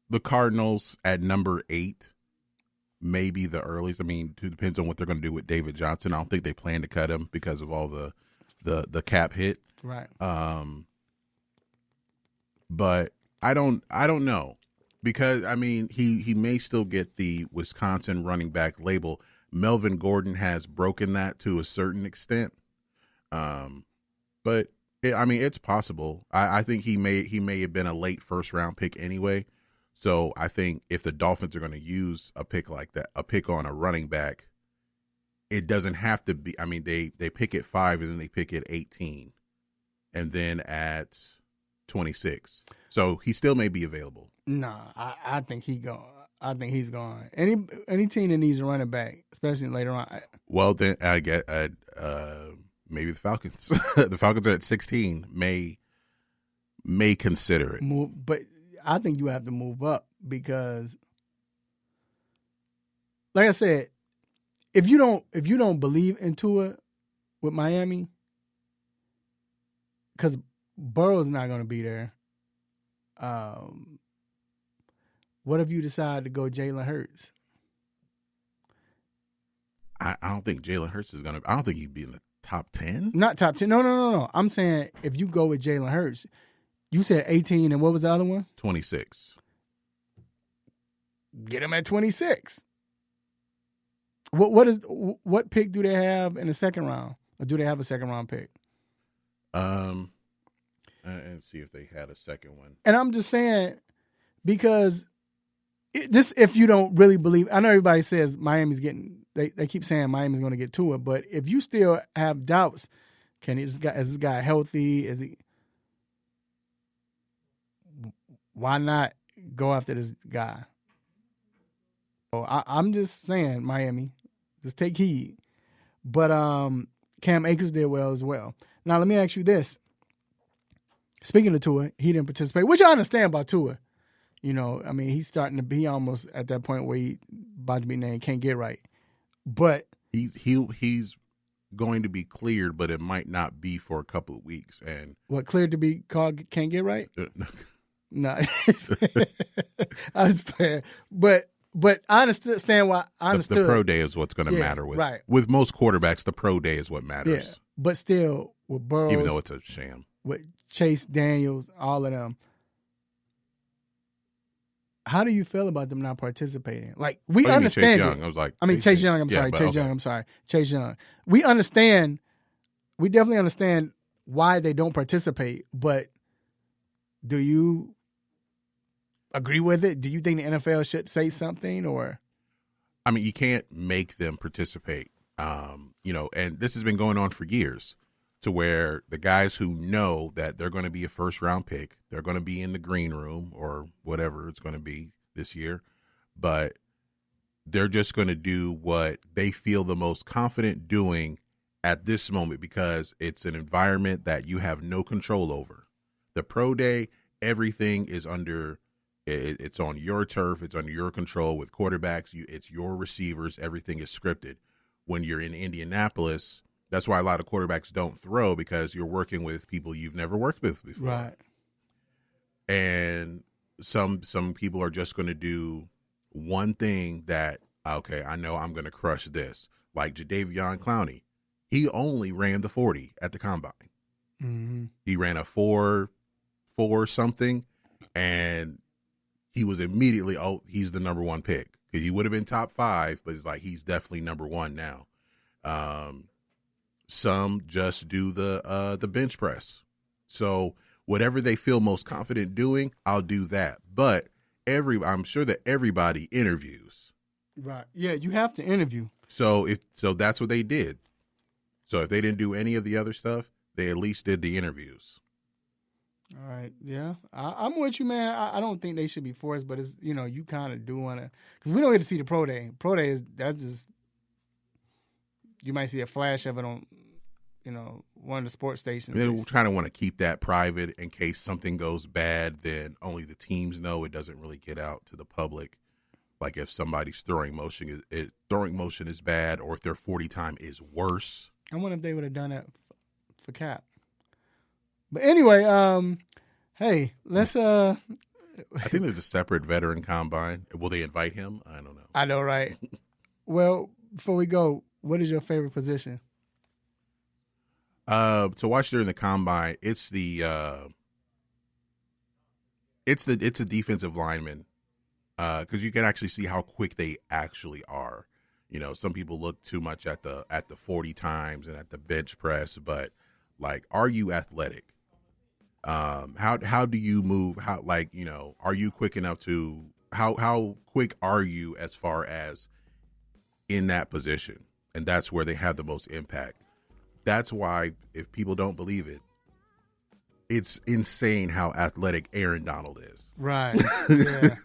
the Cardinals at number 8, maybe the earliest. I mean, it depends on what they're going to do with David Johnson. I don't think they plan to cut him because of all the cap hit. Right. But I don't know, because I mean he may still get the Wisconsin running back label. Melvin Gordon has broken that to a certain extent. But it's possible. I think he may have been a late first round pick anyway. So I think if the Dolphins are going to use a pick like that, a pick on a running back, it doesn't have to be. I mean, they pick at 5 and then they pick at 18, and then at 26. So he still may be available. Nah, I think he's gone. Any team that needs a running back, especially later on. Well, then I get maybe the Falcons. The Falcons are at 16. May consider it. But I think you have to move up because, like I said, if you don't believe into it with Miami, because Burrow's not going to be there. What if you decide to go Jalen Hurts? I don't think Jalen Hurts is going to. I don't think he'd be in the top 10. Not top 10. No. I'm saying if you go with Jalen Hurts, you said 18, and what was the other one? 26. Get him at 26. What pick do they have in the second round, or do they have a second round pick? And see if they had a second one. And I'm just saying, because if you don't really believe, I know everybody says Miami's getting. They keep saying Miami's going to get to it, but if you still have doubts, is this guy healthy? Is he? Why not go after this guy? So I'm just saying, Miami, just take heed. But Cam Akers did well as well. Now let me ask you this. Speaking of Tua, he didn't participate, which I understand about Tua. You know, I mean, he's starting to be almost at that point where he about to be named can't get right. But he's going to be cleared, but it might not be for a couple of weeks. And what, cleared to be called can't get right? No, I was playing, but I understand why. I understood the pro day is what's going to matter with right. With most quarterbacks. The pro day is what matters. Yeah, but still, with Burrows, even though it's a sham, with Chase Daniels, all of them. How do you feel about them not participating? Like, we understand Chase Young. I was like, Chase Young. I'm sorry, Chase Young. I'm sorry, Chase Young. We understand. We definitely understand why they don't participate. But do you agree with it? Do you think the NFL should say something, or? I mean, you can't make them participate. And this has been going on for years, to where the guys who know that they're going to be a first round pick, they're going to be in the green room or whatever it's going to be this year, but they're just going to do what they feel the most confident doing at this moment, because it's an environment that you have no control over. The pro day, everything is it's on your turf. It's under your control with quarterbacks. It's your receivers. Everything is scripted. When you're in Indianapolis, that's why a lot of quarterbacks don't throw, because you're working with people you've never worked with before. Right. And some people are just going to do one thing that, okay, I know I'm going to crush this. Like Jadeveon Clowney. He only ran the 40 at the combine. Mm-hmm. He ran a 4 something, and he was immediately, he's the number 1 pick. Because he would have been top 5, but it's like he's definitely number 1 now. Some just do the bench press. So whatever they feel most confident doing, I'll do that. But I'm sure that everybody interviews. Right. Yeah, you have to interview. So that's what they did. So if they didn't do any of the other stuff, they at least did the interviews. All right, yeah, I'm with you, man. I don't think they should be forced, but it's you kind of do want to, because we don't get to see the pro day. Pro day that's just, you might see a flash of it on one of the sports stations. They kind of want to keep that private in case something goes bad. Then only the teams know. It doesn't really get out to the public. Like if somebody's throwing motion is bad, or if their 40 time is worse. I wonder if they would have done that for Cap. But anyway, hey, let's. I think there's a separate veteran combine. Will they invite him? I don't know. I know, right? Well, before we go, what is your favorite position? To watch during the combine, it's a defensive lineman. Because you can actually see how quick they actually are. Some people look too much at the 40 times and at the bench press, but like, are you athletic? How do you move? Are you quick enough to how quick are you as far as in that position? And that's where they have the most impact. That's why, if people don't believe it, it's insane how athletic Aaron Donald is. Right. Yeah.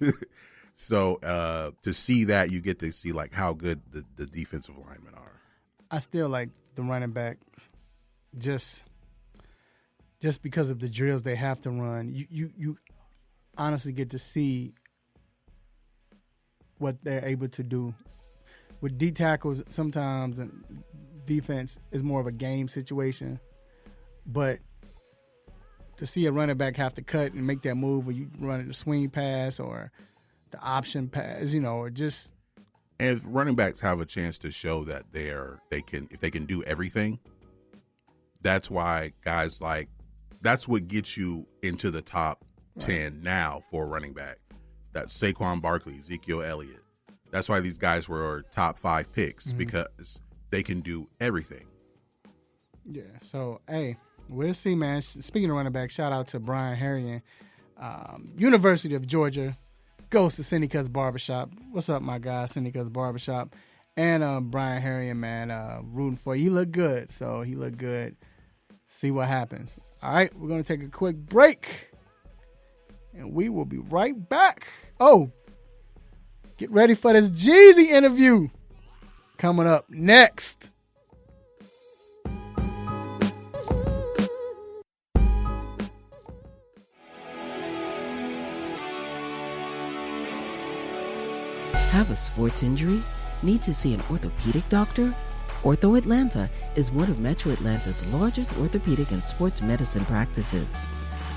So to see that, you get to see like how good the defensive linemen are. I still like the running back, just because of the drills they have to run. You honestly get to see what they're able to do. With D tackles, sometimes and defense is more of a game situation, but to see a running back have to cut and make that move where you run the swing pass or the option pass, or just. And if running backs have a chance to show that if they can do everything, that's why guys that's what gets you into the top 10 now for a running back. That's Saquon Barkley, Ezekiel Elliott. That's why these guys were top 5 picks, because they can do everything. Yeah. So, hey, we'll see, man. Speaking of running back, shout out to Brian Harrion, University of Georgia. Goes to Seneca's Barbershop. What's up, my guy, Seneca's Barbershop. And Brian Harrion, man, rooting for you. He looked good, so he looked good. See what happens. All right, we're going to take a quick break, and we will be right back. Oh, get ready for this Jeezy interview coming up next. Have a sports injury? Need to see an orthopedic doctor? Ortho Atlanta is one of Metro Atlanta's largest orthopedic and sports medicine practices,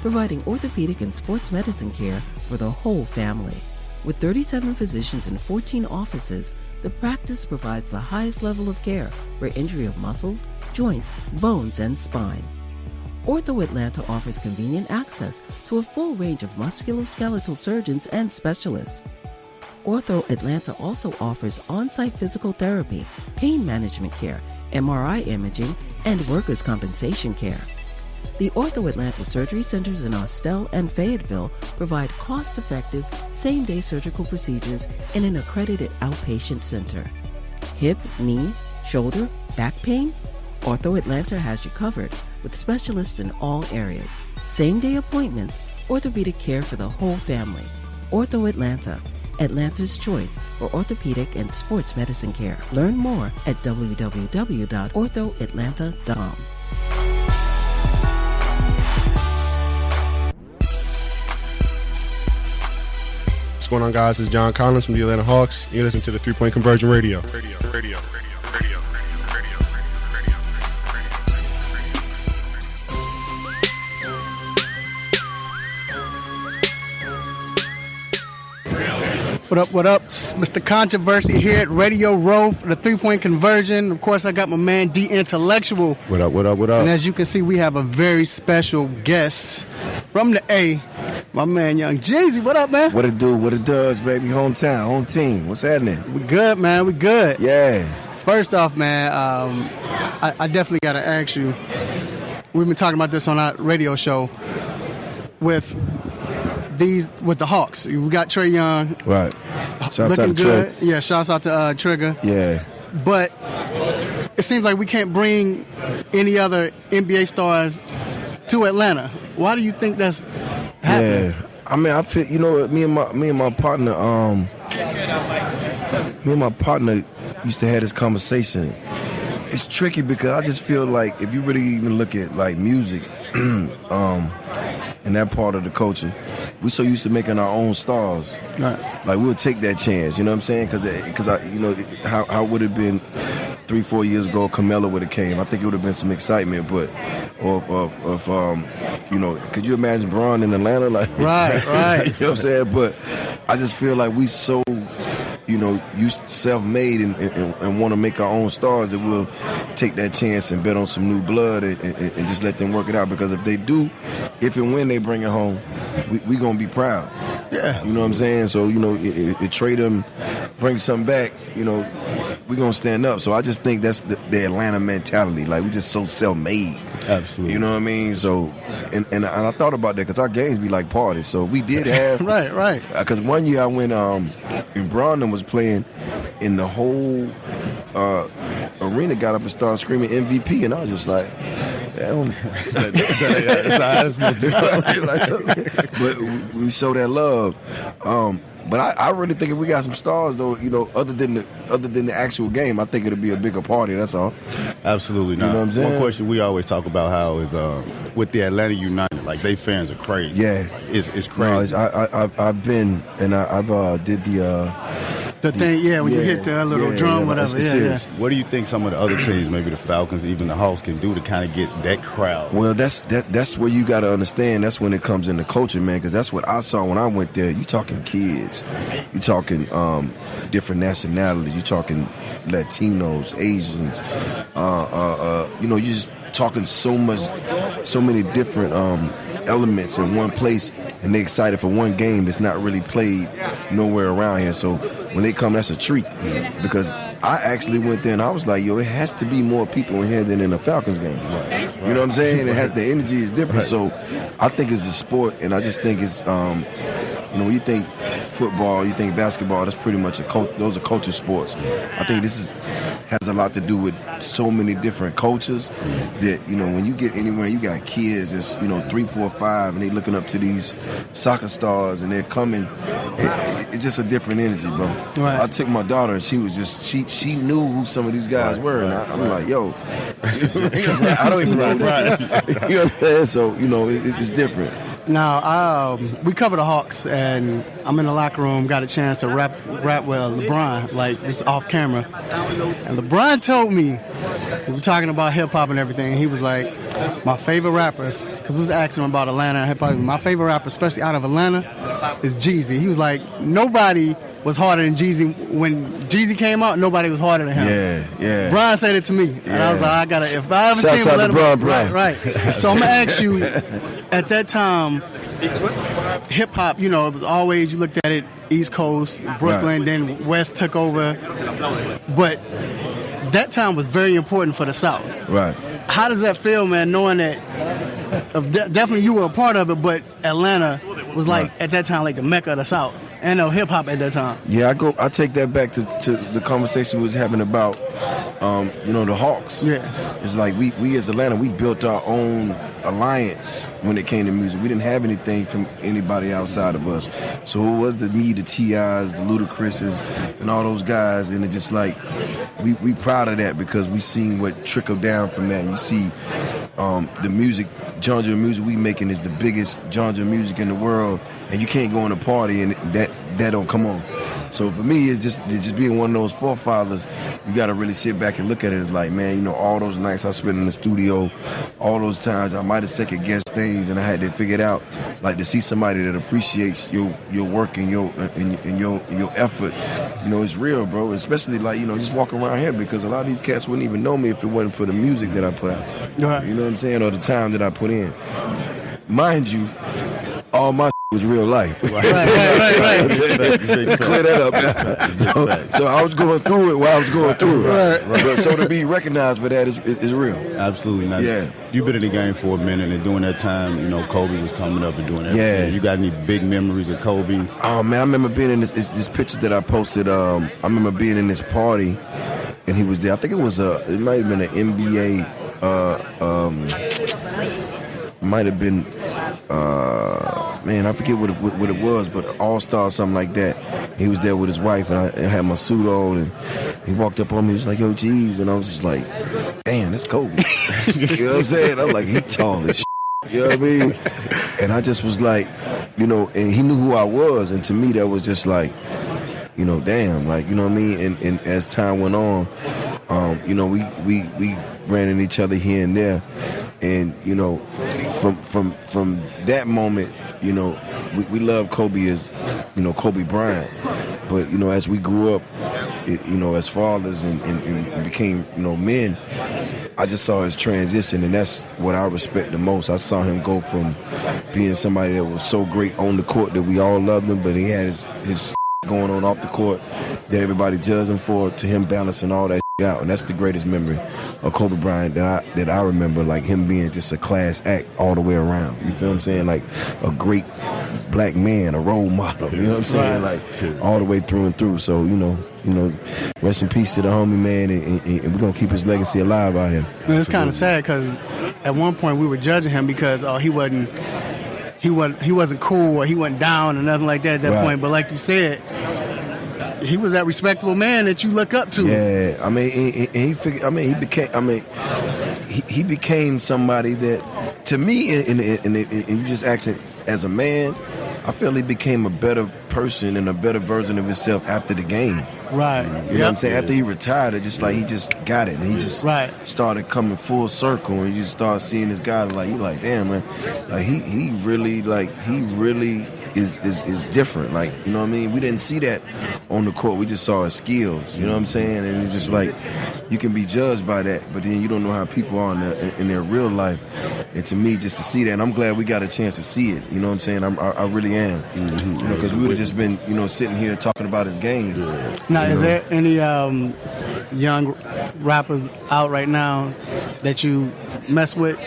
providing orthopedic and sports medicine care for the whole family. With 37 physicians and 14 offices, the practice provides the highest level of care for injury of muscles, joints, bones, and spine. Ortho Atlanta offers convenient access to a full range of musculoskeletal surgeons and specialists. Ortho Atlanta also offers on-site physical therapy, pain management care, MRI imaging, and workers' compensation care. The Ortho Atlanta surgery centers in Austell and Fayetteville provide cost-effective, same-day surgical procedures in an accredited outpatient center. Hip, knee, shoulder, back pain? Ortho Atlanta has you covered with specialists in all areas. Same-day appointments, orthopedic care for the whole family. Ortho Atlanta, Atlanta's choice for orthopedic and sports medicine care. Learn more at www.orthoatlanta.com. What's going on, guys? It's John Collins from the Atlanta Hawks. You're listening to the 3-Point Conversion Radio. What up? It's Mr. Controversy here at Radio Row for the 3-Point Conversion. Of course, I got my man D Intellectual. What up? And as you can see, we have a very special guest from the A, my man Young Jeezy. What up, man? What it do? What it does, baby? Hometown, home team. What's happening? We good, man. We good. Yeah. First off, man, I definitely got to ask you. We've been talking about this on our radio show with the Hawks. We got Trae Young. Right. Shouts out to good. Trigger. Yeah, shouts out to Trigger. Yeah. But it seems like we can't bring any other NBA stars to Atlanta. Why do you think that's happening? Yeah, I mean, I feel, you know, me and my partner used to have this conversation. It's tricky because I just feel like if you really even look at like music, in that part of the culture, we so used to making our own stars. Right. Like we'll take that chance, you know what I'm saying? Because I, you know, how would it have been 3-4 years ago? Carmelo would have came. I think it would have been some excitement, but you know, could you imagine Braun in Atlanta? Like, right. You know what I'm saying? But I just feel like we so, you know, you self-made and want to make our own stars that we'll take that chance and bet on some new blood and just let them work it out. Because if they do, if and when they bring it home, we gonna be proud. Yeah. You know what I'm saying? So, you know, if trade them, bring something back, you know, we gonna stand up. So I just think that's the Atlanta mentality. Like, we just so self-made. Absolutely. You know what I mean? So, and I thought about that because our games be like parties. So we did have right. Because one year I went and Braun was playing, and the whole arena got up and started screaming MVP, and I was just like, but we show that love. But I really think if we got some stars, though, you know, other than the actual game, I think it'll be a bigger party. That's all. Absolutely. You know what I'm saying? One question we always talk about how is with the Atlanta United, like they fans are crazy. Yeah, it's crazy. No, I've been and I've did the thing. Yeah, when you hit the little drum, whatever. Yeah. What do you think some of the other teams, maybe the Falcons, even the Hawks, can do to kind of get that crowd? Well, that's where you got to understand. That's when it comes into coaching, man. Because that's what I saw when I went there. You talking kids, you talking different nationalities, you talking Latinos, Asians. You know, you just talking so many different elements in one place, and they excited for one game that's not really played nowhere around here. So when they come, that's a treat. Because I actually went there and I was like, yo, it has to be more people in here than in a Falcons game. You know what I'm saying? The energy is different. So I think it's the sport, and I just think it's you know, when you think football, you think basketball, that's pretty much those are culture sports. I think this has a lot to do with so many different cultures that, you know, when you get anywhere, you got kids that's, you know, 3, 4, 5, and they looking up to these soccer stars, and they're coming. It's just a different energy, bro. Right. I took my daughter, and she was just, she knew who some of these guys were, and I'm like, yo, I don't even know this. You know what I'm saying? So, you know, it's different. Now, we cover the Hawks, and I'm in the locker room, got a chance to rap with LeBron, like, this off camera. And LeBron told me, we were talking about hip-hop and everything, and he was like, my favorite rappers, because we was asking him about Atlanta and hip-hop, my favorite rapper, especially out of Atlanta, is Jeezy. He was like, nobody was harder than Jeezy. When Jeezy came out, nobody was harder than him. Yeah. Brian said it to me, and I was like, I gotta. If I ever see him, let him. Right. So I'm gonna ask you. At that time, hip hop, you know, it was always, you looked at it, East Coast, Brooklyn, then West took over. But that time was very important for the South. Right. How does that feel, man? Knowing that definitely you were a part of it, but Atlanta was like at that time like the Mecca of the South. And hip hop at that time. Yeah, I take that back to the conversation we was having about, you know, the Hawks. Yeah, it's like we as Atlanta, we built our own alliance when it came to music. We didn't have anything from anybody outside of us. So it was the T.I.s, the Ludacris's, and all those guys, and it's just like we proud of that because we seen what trickled down from that. And you see the music, genre of music we making is the biggest genre of music in the world. And you can't go in a party and that don't come on. So for me, it's just being one of those forefathers. You got to really sit back and look at it as like, man, you know, all those nights I spent in the studio, all those times I might have second guessed things, and I had to figure it out. Like to see somebody that appreciates your work and your effort, you know, it's real, bro. Especially like, you know, just walking around here because a lot of these cats wouldn't even know me if it wasn't for the music that I put out. Right. You know what I'm saying, or the time that I put in. Mind you, all my was real life. Right. Clear that up now. So I was going through it while I was going through it. Right. So to be recognized for that is real. Absolutely. Now, yeah. You've been in the game for a minute, and during that time, you know, Kobe was coming up and doing everything. Yeah. You got any big memories of Kobe? Oh, man, I remember being in this picture that I posted. I remember being in this party, and he was there. I think it might have been an NBA might have been, man, I forget what it was, but All-Star or something like that. He was there with his wife, and I had my suit on, and he walked up on me. He was like, "Yo, Jeez," and I was just like, "Damn, that's Kobe." You know what I'm saying? I'm like, he tall as shit. You know what I mean? And I just was like, you know, and he knew who I was, and to me that was just like, you know, damn, like, you know what I mean? And as time went on, you know, we ran into each other here and there, and you know, from that moment, you know, we loved Kobe as, you know, Kobe Bryant, but you know, as we grew up, you know, as fathers and became, you know, men, I just saw his transition, and that's what I respect the most. I saw him go from being somebody that was so great on the court that we all loved him, but he had his going on off the court that everybody judged him for, to him balancing all that out. And that's the greatest memory of Kobe Bryant that I remember, like him being just a class act all the way around. You feel what I'm saying? Like a great black man, a role model. You know what I'm saying? Like all the way through and through. So, you know, rest in peace to the homie, man, and we're gonna keep his legacy alive out here. Man, it's kind of sad because at one point we were judging him because he wasn't cool, or he wasn't down or nothing like that at that point. But like you said, he was that respectable man that you look up to. Yeah, I mean, he became somebody that, to me, and you just asking as a man, I feel he became a better person and a better version of himself after the game. Right. You know what I'm saying? After he retired, it just like he just got it, and he just started coming full circle, and you just start seeing this guy like, you like, damn, man, like he really is different. Like, you know what I mean? We didn't see that on the court. We just saw his skills. You know what I'm saying? And it's just like, you can be judged by that, but then you don't know how people are in their real life. And to me, just to see that, and I'm glad we got a chance to see it. You know what I'm saying? I really am. Mm-hmm. You know, because we would have just been, you know, sitting here talking about his game. Now, is there any young rappers out right now that you mess with?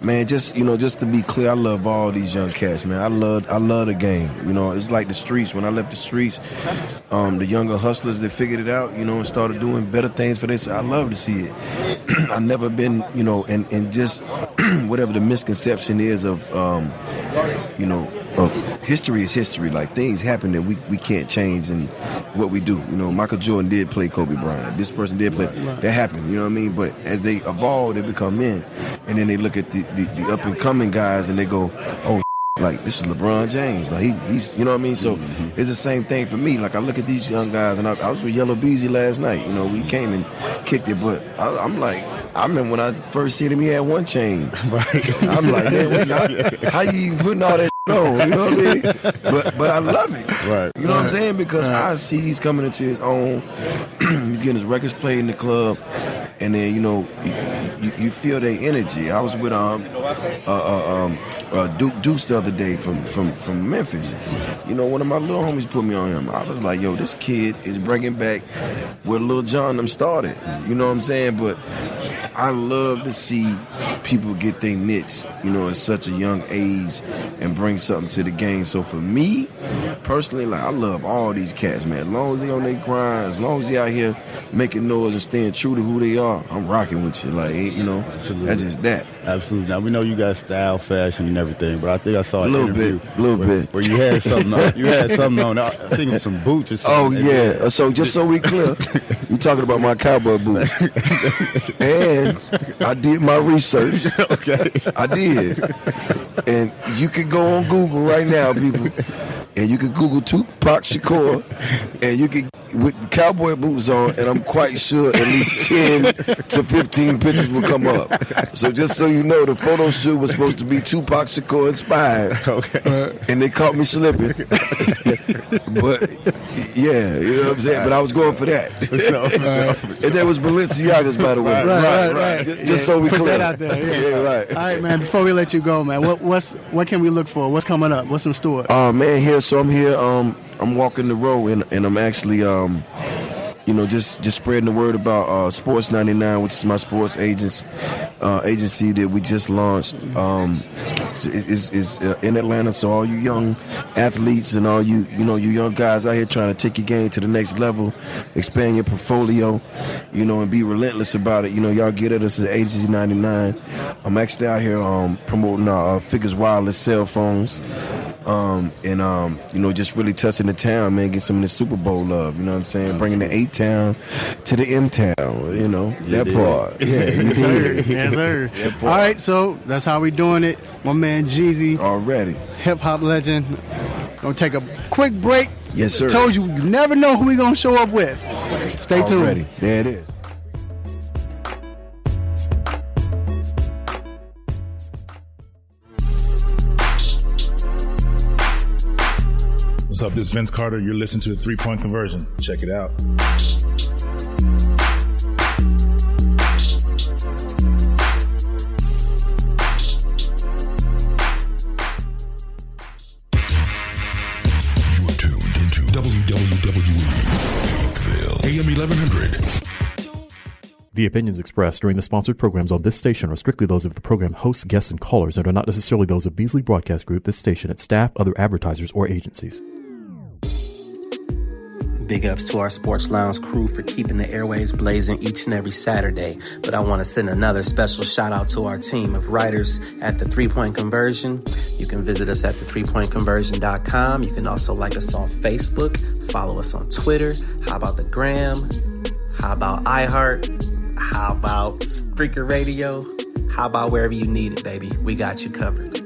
Man, just to be clear, I love all these young cats, man. I love the game. You know, it's like the streets. When I left the streets, the younger hustlers that figured it out, you know, and started doing better things for this, I love to see it. I've never been, you know, and just whatever the misconception is of, you know, history is history. Like, things happen that we can't change in what we do. You know, Michael Jordan did play Kobe Bryant. This person did play. That happened, you know what I mean? But as they evolve, they become men. And then they look at the up-and-coming guys and they go, oh, like, this is LeBron James. Like, he's, you know what I mean? So it's the same thing for me. Like, I look at these young guys, and I was with Yellow Beezy last night. You know, we came and kicked it, but I'm like, I remember when I first seen him, he had one chain. Right. I'm like, man, how you even putting all that on? You know what I mean? But I love it. Right. You know what I'm saying? Because I see he's coming into his own. He's getting his records played in the club. And then, you know, you feel their energy. I was with Deuce the other day from Memphis. You know, one of my little homies put me on him. I was like, yo, this kid is bringing back where Lil Jon them started. You know what I'm saying? But I love to see people get their niche, you know, at such a young age and bring something to the game. So for me, personally, like, I love all these cats, man. As long as they on their grind, as long as they out here making noise and staying true to who they are, I'm rocking with you. Like, you know, that's just that. Absolutely. Now, we know you got style, fashion, and everything, but I think I saw an interview where you had something on. You had something on. I think it was some boots or something. Oh, yeah. So just so we clear, you talking about my cowboy boots. And I did my research. Okay. I did. And you can go on Google right now, people, and you can Google Tupac Shakur, and you can, with cowboy boots on, and I'm quite sure at least 10 to 15 pictures will come up. So just so you know, the photo shoot was supposed to be Tupac Shakur inspired. Okay. And they caught me slipping. But, yeah, you know what I'm saying? But I was going for that. And that was Balenciaga's, by the way. Right. Just so we put clear. that out there. Yeah, right. All right, man, before we let you go, man, what can we look for? What's coming up? What's in store? Man, so I'm here. I'm walking the road, and I'm actually, you know, just spreading the word about Sports 99, which is my sports agency that we just launched. is in Atlanta. So all you young athletes and all you young guys out here trying to take your game to the next level, expand your portfolio, and be relentless about it. Y'all get at us at agency 99. I'm actually out here promoting our Figures Wireless cell phones. Just really touching the town, man, get some of the Super Bowl love, you know what I'm saying? Bringing the A-Town to the M-Town, that part. Yeah, yes, sir. Yes, sir. All right, so that's how we doing it. My man Jeezy. Already. Hip-hop legend. Gonna take a quick break. Yes, sir. Told you never know who we gonna show up with. Stay tuned. Already. There it is. What's up? This is Vince Carter. You're listening to the 3-Point Conversion. Check it out. You are tuned into WWE AM 1100. The opinions expressed during the sponsored programs on this station are strictly those of the program hosts, guests, and callers and are not necessarily those of Beasley Broadcast Group, this station, its staff, other advertisers, or agencies. Big ups to our Sports Lounge crew for keeping the airways blazing each and every Saturday. But I want to send another special shout out to our team of writers at the 3-Point Conversion. You can visit us at the3pointconversion.com. You can also like us on Facebook, follow us on Twitter. How about the Gram? How about iHeart? How about Spreaker Radio? How about wherever you need it, baby? We got you covered.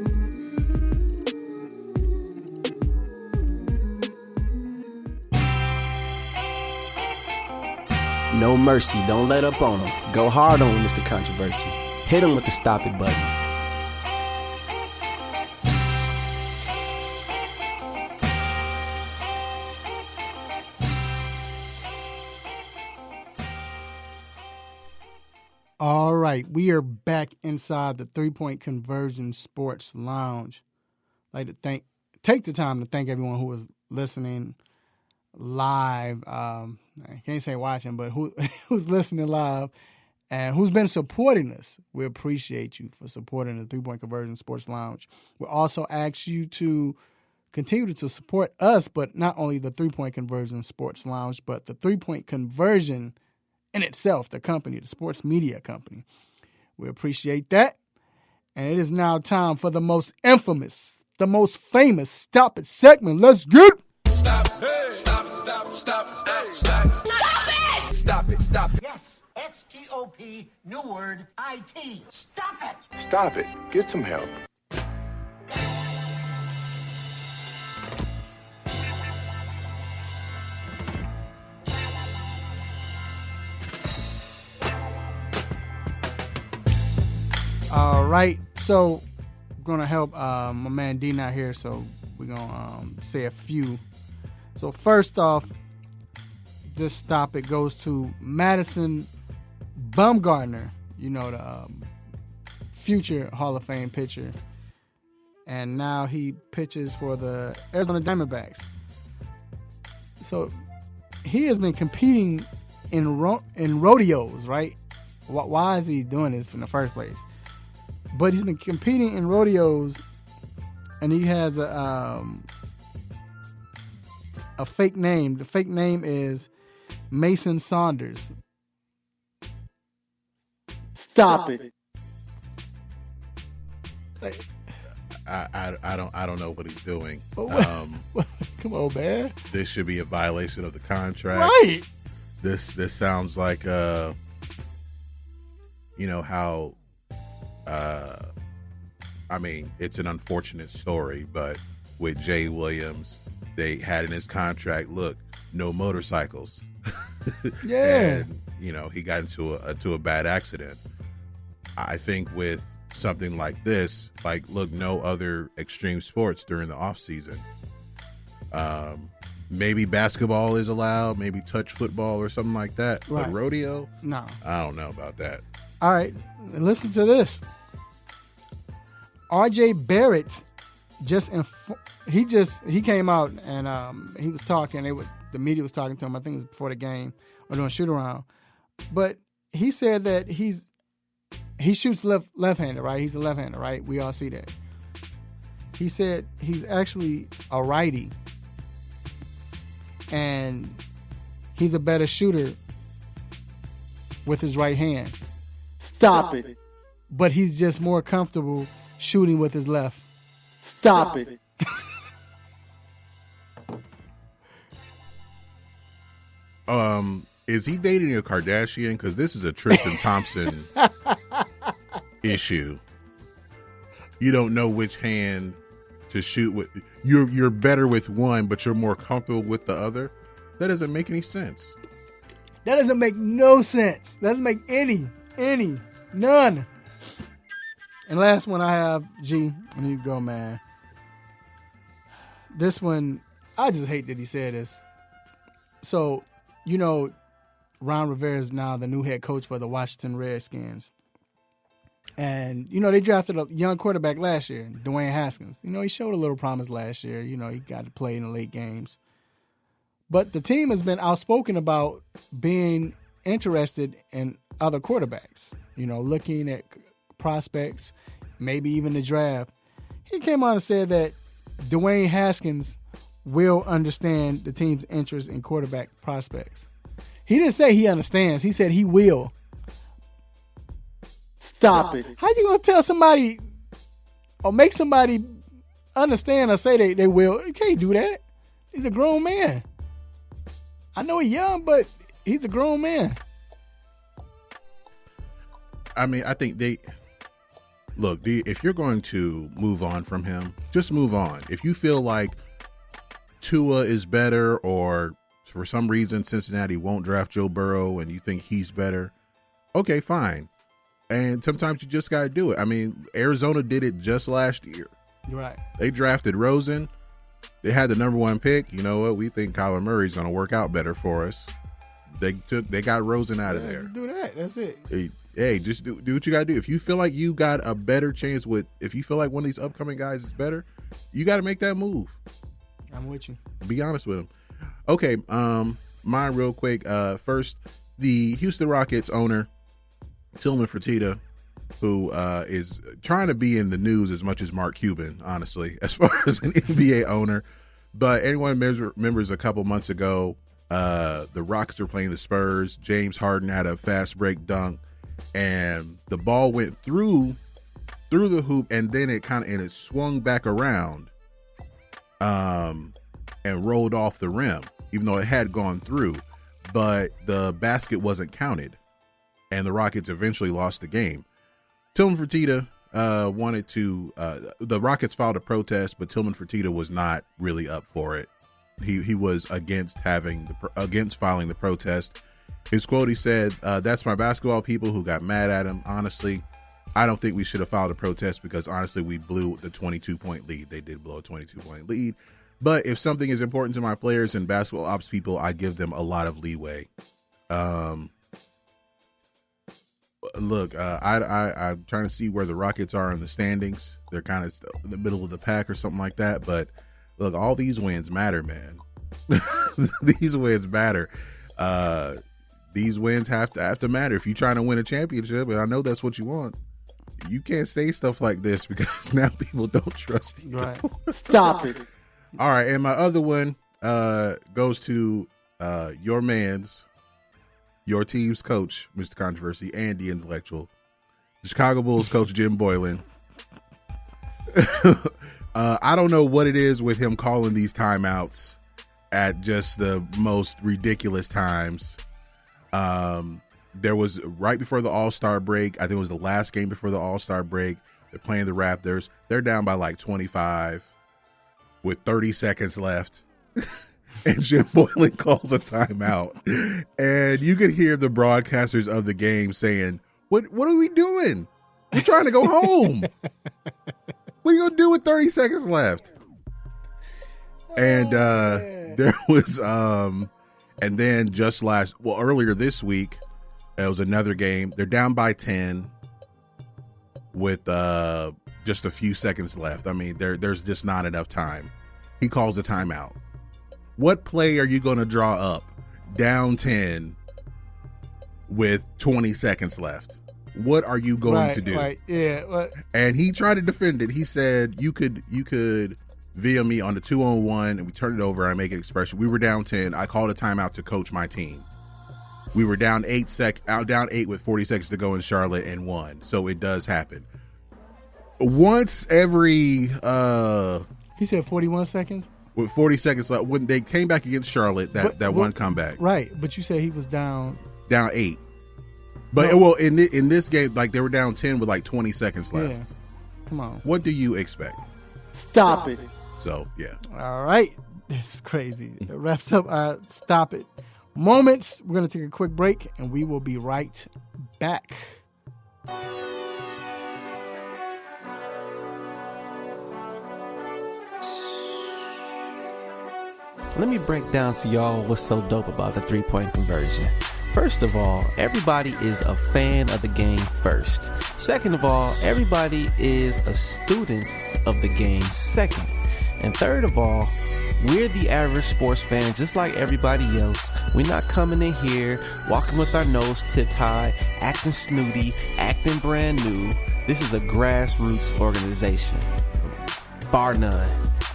No mercy. Don't let up on him. Go hard on him, Mr. Controversy. Hit him with the stop it button. All right, we are back inside the 3-Point Conversion Sports Lounge. I'd like to take the time to thank everyone who was listening live. I can't say watching, but who's listening live and who's been supporting us. We appreciate you for supporting the 3-Point Conversion Sports Lounge. We also ask you to continue to support us, but not only the 3-Point Conversion Sports Lounge, but the 3-Point Conversion in itself, the company, the sports media company. We appreciate that. And it is now time for the most infamous, the most famous Stop It segment. Let's get it. Stop it. Stop it. Stop it. Stop it. Stop it. Stop it. Stop it. Stop it. Yes, S-T-O-P, new word, I-T. Stop it. Stop it. Get some help. All right, so I'm going to help my man D not here, so we're going to say a few. So first off, this topic goes to Madison Bumgarner, the future Hall of Fame pitcher. And now he pitches for the Arizona Diamondbacks. So he has been competing in rodeos, right? Why is he doing this in the first place? But he's been competing in rodeos, and he has a fake name. The fake name is Mason Saunders. Stop it. I don't know what he's doing. Come on, man. This should be a violation of the contract. Right. This sounds like how it's an unfortunate story, but with Jay Williams, they had in his contract, look, no motorcycles. Yeah. And he got into a bad accident. I think with something like this, look, no other extreme sports during the off season. Maybe basketball is allowed, maybe touch football or something like that. Right. But rodeo? No. I don't know about that. All right, listen to this. R.J. Barrett he came out and he was talking. The media was talking to him. I think it was before the game or doing shoot around. But he said that he shoots left-handed, right? He's a left-hander, right? We all see that. He said he's actually a righty, and he's a better shooter with his right hand. Stop it. But he's just more comfortable shooting with his left. Stop it. Is he dating a Kardashian? Because this is a Tristan Thompson issue. You don't know which hand to shoot with. You're better with one, but you're more comfortable with the other. That doesn't make any sense. That doesn't make no sense. That doesn't make any, none. And last one I have, G, when you go, man. This one, I just hate that he said this. So, Ron Rivera is now the new head coach for the Washington Redskins. And, they drafted a young quarterback last year, Dwayne Haskins. He showed a little promise last year. He got to play in the late games. But the team has been outspoken about being interested in other quarterbacks, looking at prospects, maybe even the draft. He came out and said that Dwayne Haskins will understand the team's interest in quarterback prospects. He didn't say he understands. He said he will. Stop it. How you going to tell somebody or make somebody understand or say they will? You can't do that. He's a grown man. I know he's young, but he's a grown man. I mean, I think if you're going to move on from him, just move on. If you feel like Tua is better, or for some reason Cincinnati won't draft Joe Burrow and you think he's better, okay, fine. And sometimes you just got to do it. I mean, Arizona did it just last year. Right. They drafted Rosen. They had the number 1 pick. You know what? We think Kyler Murray's going to work out better for us. They got Rosen out of there. Just do that. That's it. Hey, just do what you got to do. If you feel like you got a better chance if you feel like one of these upcoming guys is better, you got to make that move. I'm with you. Be honest with him. Okay, mine real quick. First, the Houston Rockets owner, Tillman Fertitta, who is trying to be in the news as much as Mark Cuban, honestly, as far as an NBA owner. But anyone remembers a couple months ago, the Rockets were playing the Spurs. James Harden had a fast break dunk, and the ball went through the hoop, and then it swung back around, and rolled off the rim, even though it had gone through. But the basket wasn't counted, and the Rockets eventually lost the game. Tillman Fertitta wanted to. The Rockets filed a protest, but Tillman Fertitta was not really up for it. He was against filing the protest. His quote: he said, "That's my basketball people who got mad at him. Honestly, I don't think we should have filed a protest because honestly, we blew the 22-point lead. They did blow a 22-point lead. But if something is important to my players and basketball ops people, I give them a lot of leeway." Look, I'm trying to see where the Rockets are in the standings. They're kind of in the middle of the pack or something like that. But look, all these wins matter, man. These wins matter. These wins have to matter if you're trying to win a championship. And I know that's what you want. You can't say stuff like this because now people don't trust you. Right. Stop it. All right, and my other one goes to your team's coach, Mr. Controversy, and the intellectual, the Chicago Bulls coach, Jim Boylan. I don't know what it is with him calling these timeouts at just the most ridiculous times. There was right before the All-Star break. I think it was the last game before the All-Star break. They're playing the Raptors. They're down by like 25 with 30 seconds left. And Jim Boylan calls a timeout. And you could hear the broadcasters of the game saying, What are we doing? We're trying to go home. What are you going to do with 30 seconds left? And there was, and then earlier this week, it was another game. They're down by 10 with just a few seconds left. I mean, there's just not enough time. He calls a timeout. What play are you going to draw up down 10 with 20 seconds left? what are you going to do? Right, yeah. But, and he tried to defend it. He said, you could via me on the 2-on-1, and we turned it over, and I make an expression. We were down 10. I called a timeout to coach my team. We were down 8 with 40 seconds to go in Charlotte and won. So it does happen. Once every he said 41 seconds? With 40 seconds left, when they came back against Charlotte, that one comeback. Right, but you said he was down 8. But well, in this game, like they were down 10 with like 20 seconds left. Yeah. Come on. What do you expect? Stop it. So, yeah. All right. This is crazy. It wraps up our Stop It moments. We're going to take a quick break, and we will be right back. Let me break down to y'all what's so dope about the three-point conversion. First of all, everybody is a fan of the game first. Second of all, everybody is a student of the game second. And third of all, we're the average sports fan just like everybody else. We're not coming in here, walking with our nose tipped high, acting snooty, acting brand new. This is a grassroots organization. Bar none.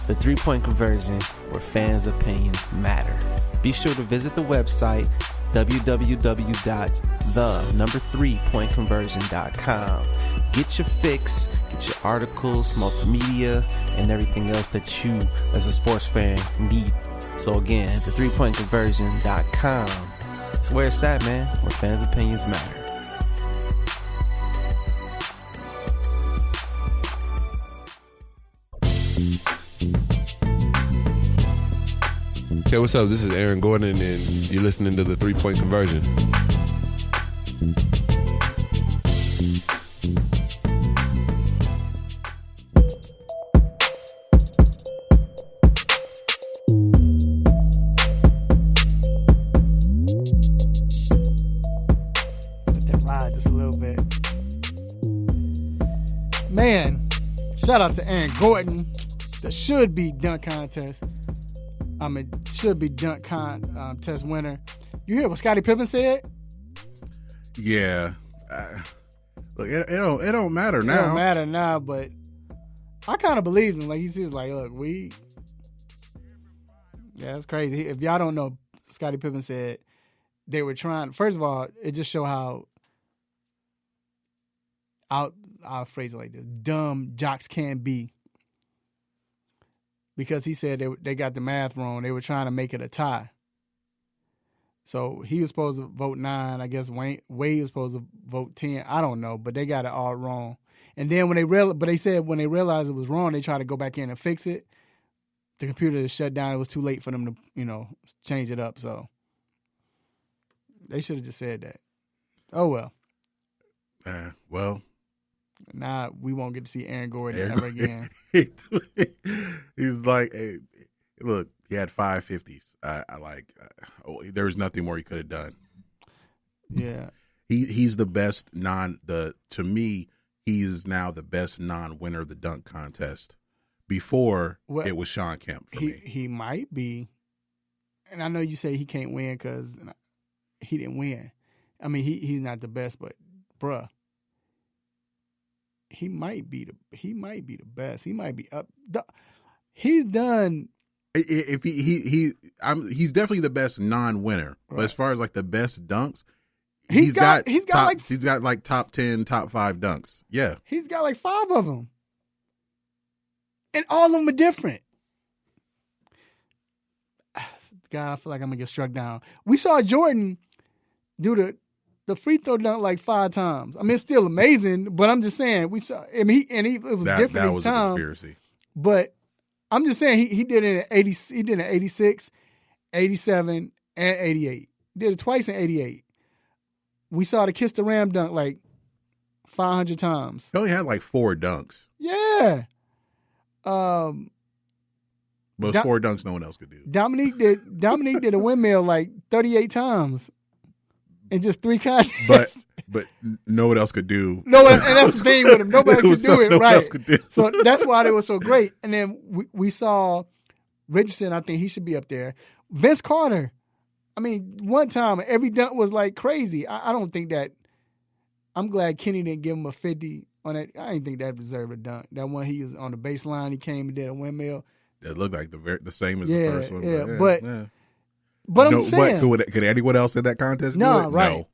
The three-point conversion, where fans' opinions matter. Be sure to visit the website www.the3pointconversion.com. Get your fix, get your articles, multimedia, and everything else that you, as a sports fan, need. So again, the3pointconversion.com. It's where it's at, man, where fans' opinions matter. Okay, what's up? This is Aaron Gordon, and you're listening to the 3-Point Conversion. Let that ride just a little bit. Man, shout out to Aaron Gordon. The should be dunk contest. Should be dunk contest winner. You hear what Scottie Pippen said? Yeah. Look, it don't matter now. It don't matter now, but I kind of believe him. Like he was like, look, yeah, it's crazy. If y'all don't know, Scottie Pippen said they were trying. First of all, it just show how I'll phrase it like this: dumb jocks can be. Because he said they got the math wrong. They were trying to make it a tie. So he was supposed to vote 9. I guess Wade was supposed to vote 10. I don't know, but they got it all wrong. And then when they realized it was wrong, they tried to go back in and fix it. The computer is shut down. It was too late for them to, change it up. So they should have just said that. Oh well. Well. Now we won't get to see Aaron Gordon ever again. He's like, hey, look, he had 5 50s. There was nothing more he could have done. Yeah. He's the best to me, he is now the best non-winner of the dunk contest. Before, it was Sean Kemp for me. He might be. And I know you say he can't win because he didn't win. I mean, he's not the best, but bruh. He might be the best. He might be up. He's done. If he's definitely the best non-winner. Right. But as far as like the best dunks, he's got like top 10, top 5 dunks. Yeah, he's got like 5 of them, and all of them are different. God, I feel like I'm gonna get struck down. We saw Jordan do the free throw dunk like 5 times. I mean, it's still amazing, but I'm just saying it was different each time. A conspiracy. But I'm just saying he did it at 80. He did it at 86, 87, and 88. Did it twice in 88. We saw the Kiss the Ram dunk like 500 times. He only had like 4 dunks. Yeah. But 4 dunks no one else could do. Dominique did a windmill like 38 times. And just 3 contests. But no one else could do. And that's the thing with him. Nobody could do it, right? So that's why they were so great. And then we saw Richardson. I think he should be up there. Vince Carter. I mean, one time every dunk was like crazy. I don't think that I'm glad Kenny didn't give him a 50 on that. I didn't think that deserved a dunk. That one he was on the baseline, he came and did a windmill. That looked like the same as the first one. But I'm no, saying, could anyone else in that contest do no, it? right.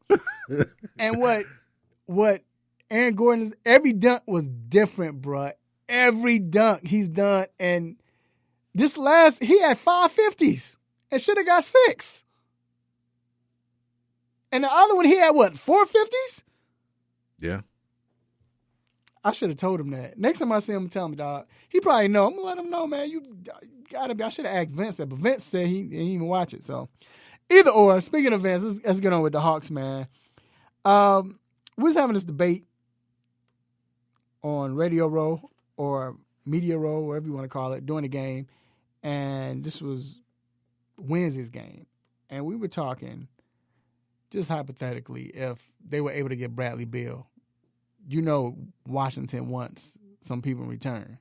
No. And what Aaron Gordon's every dunk was different, bruh. Every dunk he's done, and this last he had 5 50s and should have got 6. And the other one he had what, 4 50s? Yeah. I should have told him that. Next time I see him, tell him, dog. He probably know. I'm gonna let him know, man. You gotta be. I should have asked Vince that, but Vince said he didn't even watch it. So either or. Speaking of Vince, let's get on with the Hawks, man. We was having this debate on Radio Row or Media Row, whatever you want to call it, during the game, and this was Wednesday's game, and we were talking just hypothetically if they were able to get Bradley Beal. You know, Washington wants some people in return.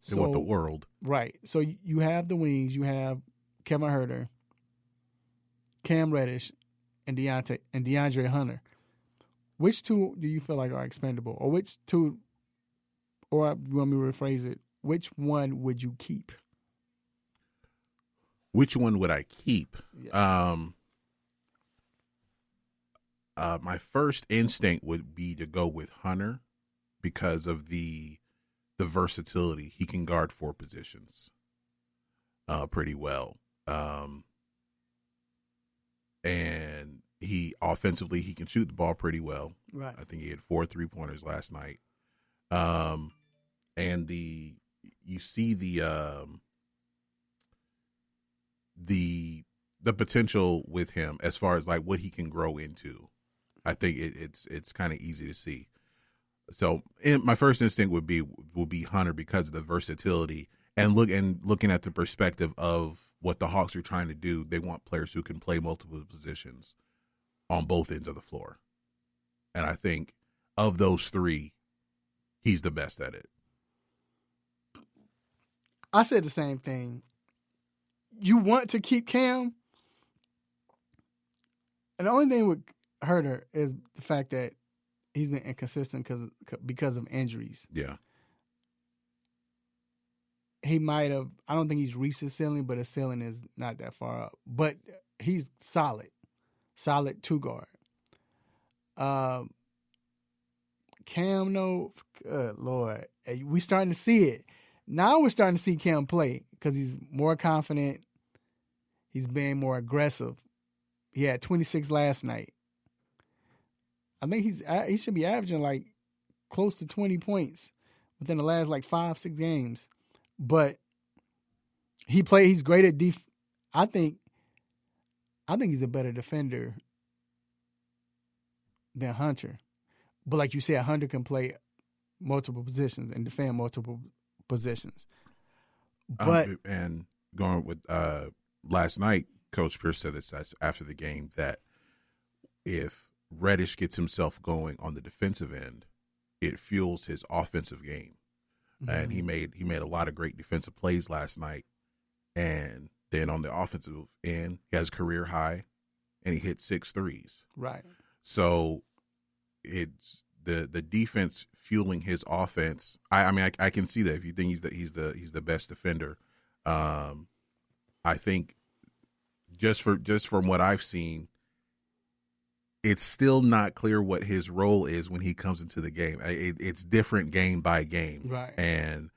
They want the world. Right. So you have the wings. You have Kevin Huerter, Cam Reddish, and DeAndre Hunter. Which two do you feel like are expendable? Or which two, or you want me to rephrase it, which one would you keep? Which one would I keep? Yeah. My first instinct would be to go with Hunter because of the versatility. He can guard 4 positions pretty well. And he offensively, he can shoot the ball pretty well. Right. I think he had 4 3-pointers last night. And you see the potential with him as far as like what he can grow into. I think it's kind of easy to see. So my first instinct would be Hunter because of the versatility and looking at the perspective of what the Hawks are trying to do. They want players who can play multiple positions on both ends of the floor. And I think of those 3, he's the best at it. I said the same thing. You want to keep Cam, and the only thing with Huerter is the fact that he's been inconsistent because of injuries. Yeah. He might have, I don't think he's reached his ceiling, but his ceiling is not that far up. But he's solid 2 guard. Cam, no, good Lord. We starting to see it. Now we're starting to see Cam play because he's more confident. He's being more aggressive. He had 26 last night. I think he should be averaging like close to 20 points within the last like 5-6 games. But he's great at I think he's a better defender than Hunter. But like you said, Hunter can play multiple positions and defend multiple positions. But and going with last night, Coach Pierce said this after the game that if Reddish gets himself going on the defensive end, it fuels his offensive game. Mm-hmm. And he made a lot of great defensive plays last night. And then on the offensive end, he has career high, and he hit 6 threes. Right. So it's the defense fueling his offense. I mean, I can see that if you think he's the best defender. I think just from what I've seen, it's still not clear what his role is when he comes into the game. It's different game by game, right? And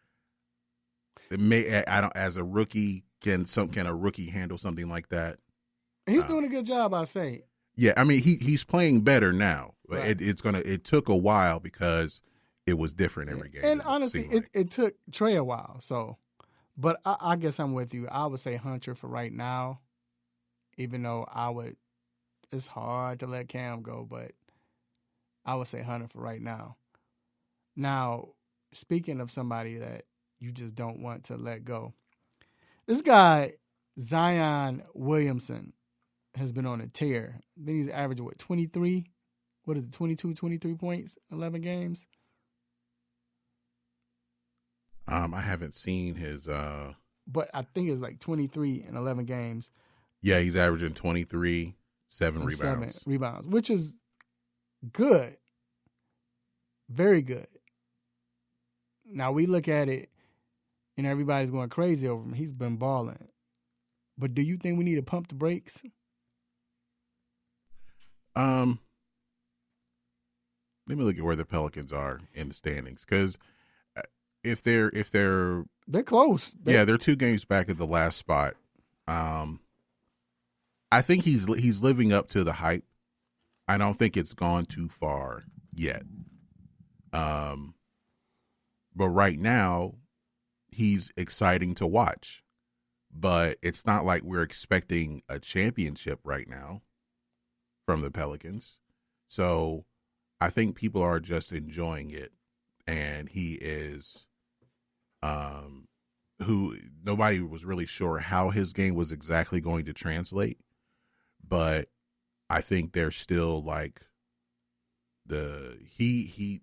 as a rookie, can a rookie handle something like that? He's doing a good job, I say. Yeah, I mean he's playing better now. Right. It took a while because it was different every game. And honestly, it took Trey a while. So, but I guess I'm with you. I would say Hunter for right now, even though it's hard to let Cam go, but I would say Hunter for right now. Now, speaking of somebody that you just don't want to let go, this guy, Zion Williamson, has been on a tear. I think he's averaging, 23? What is it, 22, 23 points, 11 games? I haven't seen his but I think it's like 23 in 11 games. Yeah, he's averaging 23, 7 rebounds. 7 rebounds, which is good. Very good. Now we look at it, and everybody's going crazy over him. He's been balling. But do you think we need to pump the brakes? Let me look at where the Pelicans are in the standings, because if they're close. They're 2 games back at the last spot. I think he's living up to the hype. I don't think it's gone too far yet. But right now, he's exciting to watch. But it's not like we're expecting a championship right now from the Pelicans. So I think people are just enjoying it. And he is who nobody was really sure how his game was exactly going to translate. But I think there's still like he's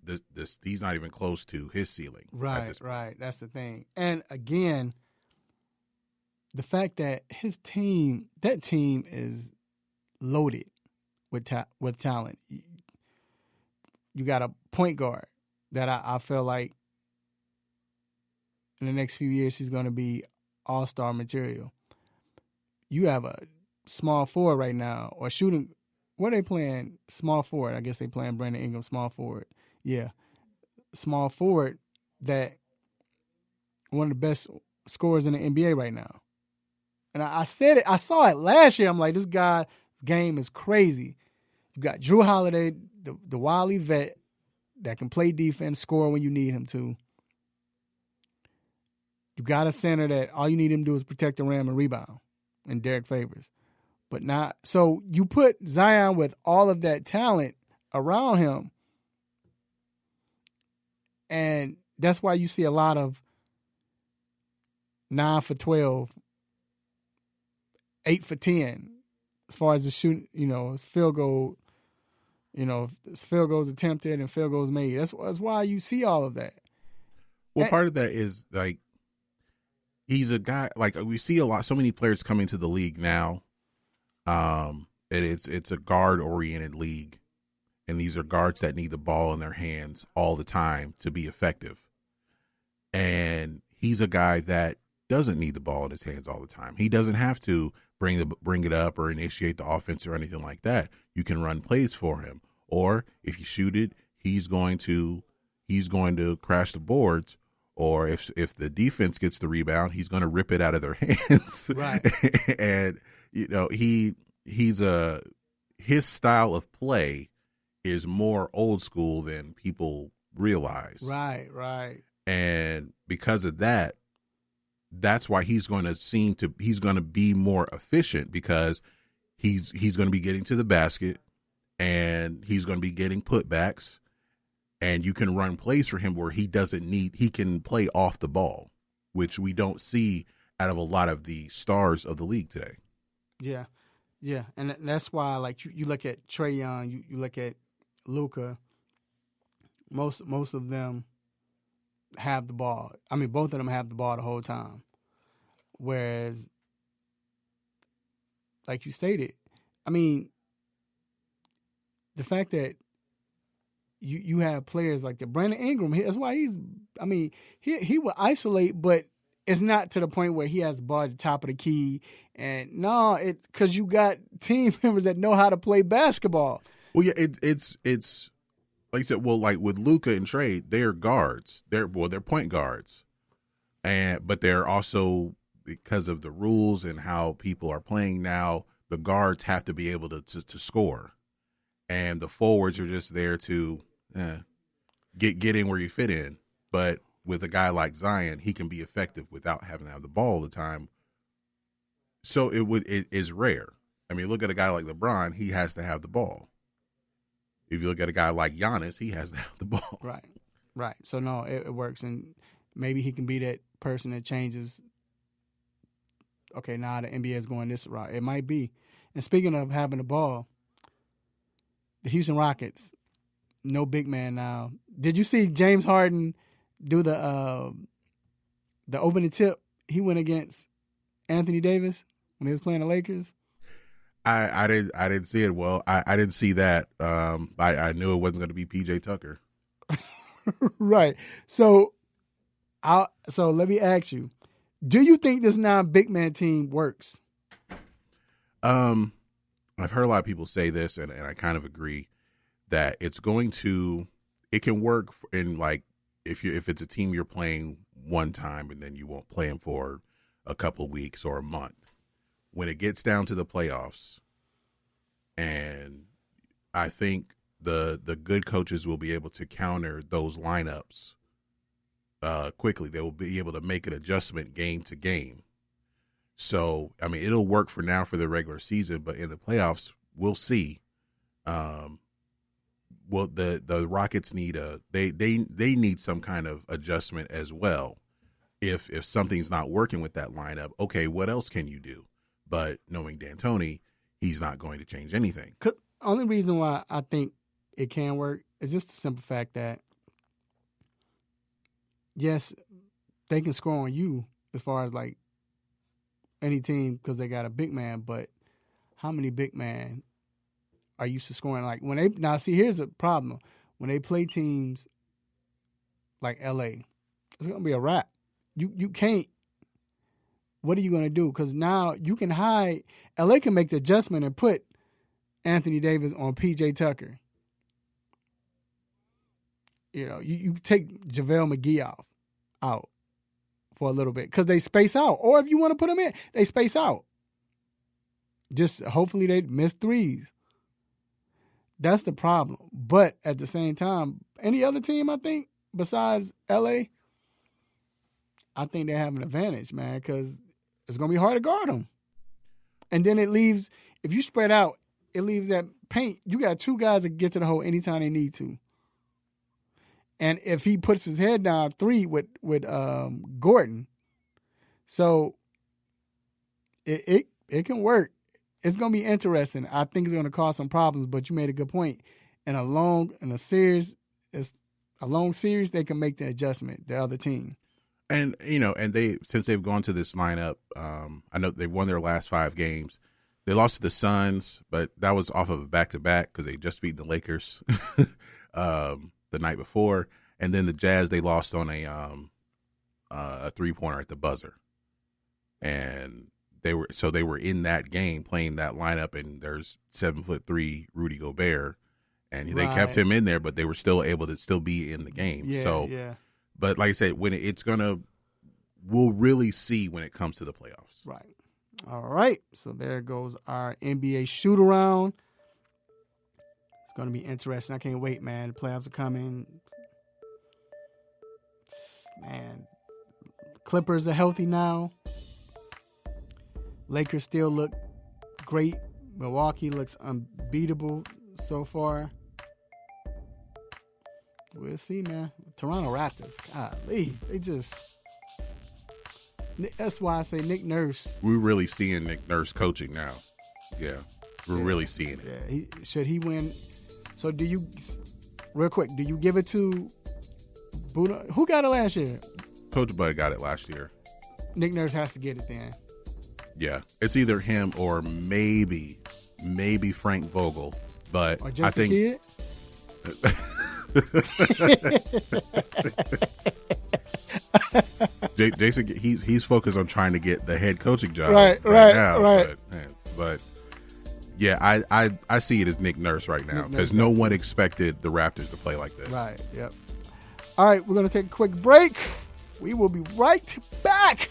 not even close to his ceiling. Right. That's the thing. And again, the fact that that team is loaded with talent. You got a point guard that I feel like in the next few years he's going to be all-star material. You have a small forward right now, or shooting. What are they playing? Small forward. I guess they playing Brandon Ingram small forward. Yeah, small forward. That one of the best scorers in the NBA right now. And I said it. I saw it last year. I'm like, this guy's game is crazy. You got Drew Holiday, the wily vet that can play defense, score when you need him to. You got a center that all you need him to do is protect the rim and rebound, and Derek Favors. But not so you put Zion with all of that talent around him, and that's why you see a lot of 9 for 12, 8 for 10, as far as the shooting, it's field goal, it's field goals attempted and field goals made. That's why you see all of that. Well, part of that is like he's a guy, like we see so many players coming to the league now. It's a guard oriented league, and these are guards that need the ball in their hands all the time to be effective. And he's a guy that doesn't need the ball in his hands all the time. He doesn't have to bring it up or initiate the offense or anything like that. You can run plays for him, or if you shoot it, he's going to crash the boards. Or if the defense gets the rebound, he's going to rip it out of their hands. Right. And his style of play is more old school than people realize. Right. And because of that, that's why he's going to be more efficient, because he's going to be getting to the basket, and he's going to be getting putbacks. And you can run plays for him where he can play off the ball, which we don't see out of a lot of the stars of the league today. Yeah. And that's why, like, you look at Trae Young, you look at Luka, most of them have the ball. I mean, both of them have the ball the whole time. Whereas, like you stated, I mean, the fact that you have players like Brandon Ingram. That's why he will isolate, but it's not to the point where he has the ball at the top of the key. And because you got team members that know how to play basketball. Well, yeah, it's like I said. Well, like with Luka and Trae, they're guards. They're point guards, but they're also, because of the rules and how people are playing now, the guards have to be able to score, and the forwards are just there to get in where you fit in. But with a guy like Zion, he can be effective without having to have the ball all the time. So it is rare. I mean, look at a guy like LeBron, he has to have the ball. If you look at a guy like Giannis, he has to have the ball. Right. So no, it works, and maybe he can be that person that changes. Okay, now the NBA is going this route. It might be. And speaking of having the ball, the Houston Rockets, no big man now. Did you see James Harden do the opening tip? He went against Anthony Davis when he was playing the Lakers. I didn't see it. Well, I didn't see that. I knew it wasn't going to be PJ Tucker. Right. So let me ask you, do you think this non-big man team works? I've heard a lot of people say this, and I kind of agree that it can work in like if it's a team you're playing one time and then you won't play them for a couple of weeks or a month. When it gets down to the playoffs, and I think the good coaches will be able to counter those lineups quickly. They will be able to make an adjustment game to game. So, I mean, it'll work for now for the regular season, but in the playoffs, we'll see. Well, the Rockets need they need some kind of adjustment as well. If something's not working with that lineup, okay, what else can you do? But knowing D'Antoni, he's not going to change anything. Only reason why I think it can work is just the simple fact that, yes, they can score on you as far as like any team because they got a big man, but how many big men are used to scoring? Like when they now see, here's the problem: when they play teams like LA, it's gonna be a wrap. You can't. What are you gonna do? Because now you can hide. LA can make the adjustment and put Anthony Davis on PJ Tucker. You know, you take JaVale McGee out for a little bit because they space out. Or if you want to put them in, they space out. Just hopefully they miss threes. That's the problem. But at the same time, any other team, I think, besides LA, I think they have an advantage, man, because it's going to be hard to guard them. And then it leaves, if you spread out, it leaves that paint. You got two guys that get to the hole anytime they need to. And if he puts his head down three with Gordon, so it can work. It's going to be interesting. I think it's going to cause some problems, but you made a good point. In a long series, they can make the adjustment, the other team. And, since they've gone to this lineup, I know they've won their last 5 games. They lost to the Suns, but that was off of a back-to-back because they just beat the Lakers the night before. And then the Jazz, they lost on a three-pointer at the buzzer. And they were in that game playing that lineup, and there's 7'3" Rudy Gobert, and they kept him in there, but they were still able to still be in the game. Yeah. But like I said, when we'll really see when it comes to the playoffs. Right. All right. So there goes our NBA shoot around. It's going to be interesting. I can't wait, man. The playoffs are coming. Man, Clippers are healthy now. Lakers still look great. Milwaukee looks unbeatable so far. We'll see, man. Toronto Raptors, golly, that's why I say Nick Nurse. We're really seeing Nick Nurse coaching now. Yeah, we're really seeing it. Yeah, should he win? So real quick, do you give it to Buddha? Who got it last year? Coach Bud got it last year. Nick Nurse has to get it then. Yeah, it's either him or maybe Frank Vogel, but or Jason I think. Kidd? Jason, he's focused on trying to get the head coaching job right now. But yeah, I see it as Nick Nurse right now because no one expected the Raptors to play like this. Right. Yep. All right, we're gonna take a quick break. We will be right back.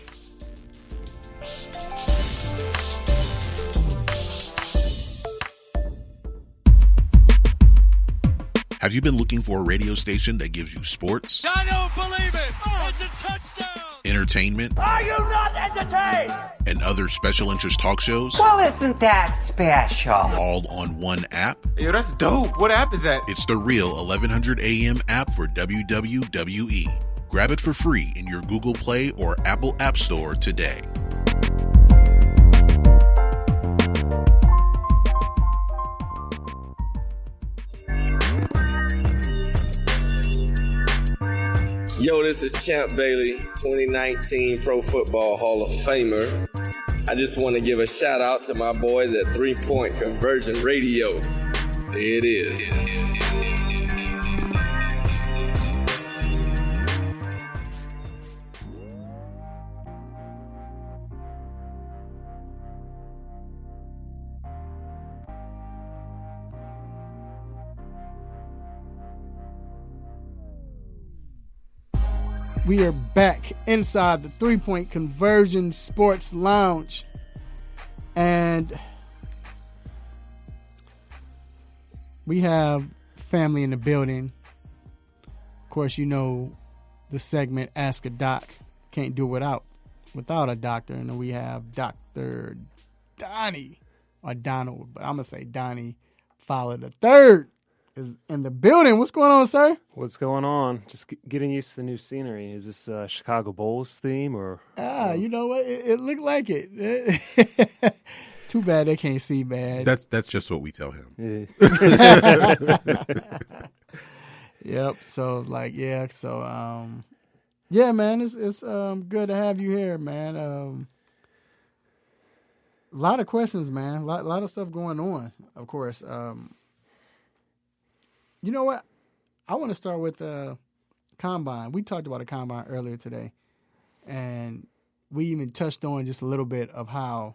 Have you been looking for a radio station that gives you sports? I don't believe it! It's a touchdown! Entertainment? Are you not entertained? And other special interest talk shows? Well, isn't that special? All on one app? Yo, that's dope. What app is that? It's the Real 1100 AM app for WWE. Grab it for free in your Google Play or Apple App Store today. Yo, this is Champ Bailey, 2019 Pro Football Hall of Famer. I just want to give a shout out to my boys at 3 Point Conversion Radio. There it is. We are back inside the 3-Point Conversion Sports Lounge. And we have family in the building. Of course, you know the segment Ask a Doc. Can't do it without a doctor. And then we have Dr. Donnie, or Donald, but I'm going to say Donnie Fowler the third is in the building. What's going on, sir? What's going on? Just getting used to the new scenery. Is this Chicago Bulls theme or? You know what? It looked like it. Too bad they can't see, man. That's just what we tell him. Yeah. Yep. So yeah, man. It's good to have you here, man. A lot of questions, man. A lot of stuff going on. Of course. You know what? I want to start with Combine. We talked about a Combine earlier today, and we even touched on just a little bit of how,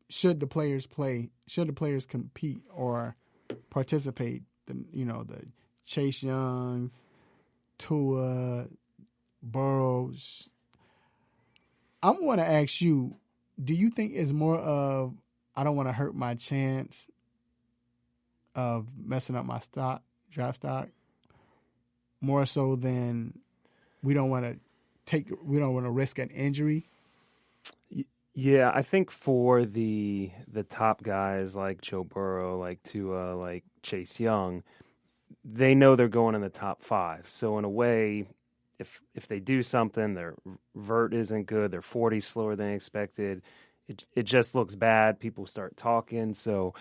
should the players play? Should the players compete or participate? The Chase Youngs, Tua, Burrows. I want to ask you, do you think it's more of I don't want to hurt my chance of messing up my draft stock, more so than we don't want to risk an injury? Yeah, I think for the top guys like Joe Burrow, like Tua, like Chase Young, they know they're going in the top 5. So in a way, if they do something, their vert isn't good, their 40's slower than expected, it just looks bad. People start talking, so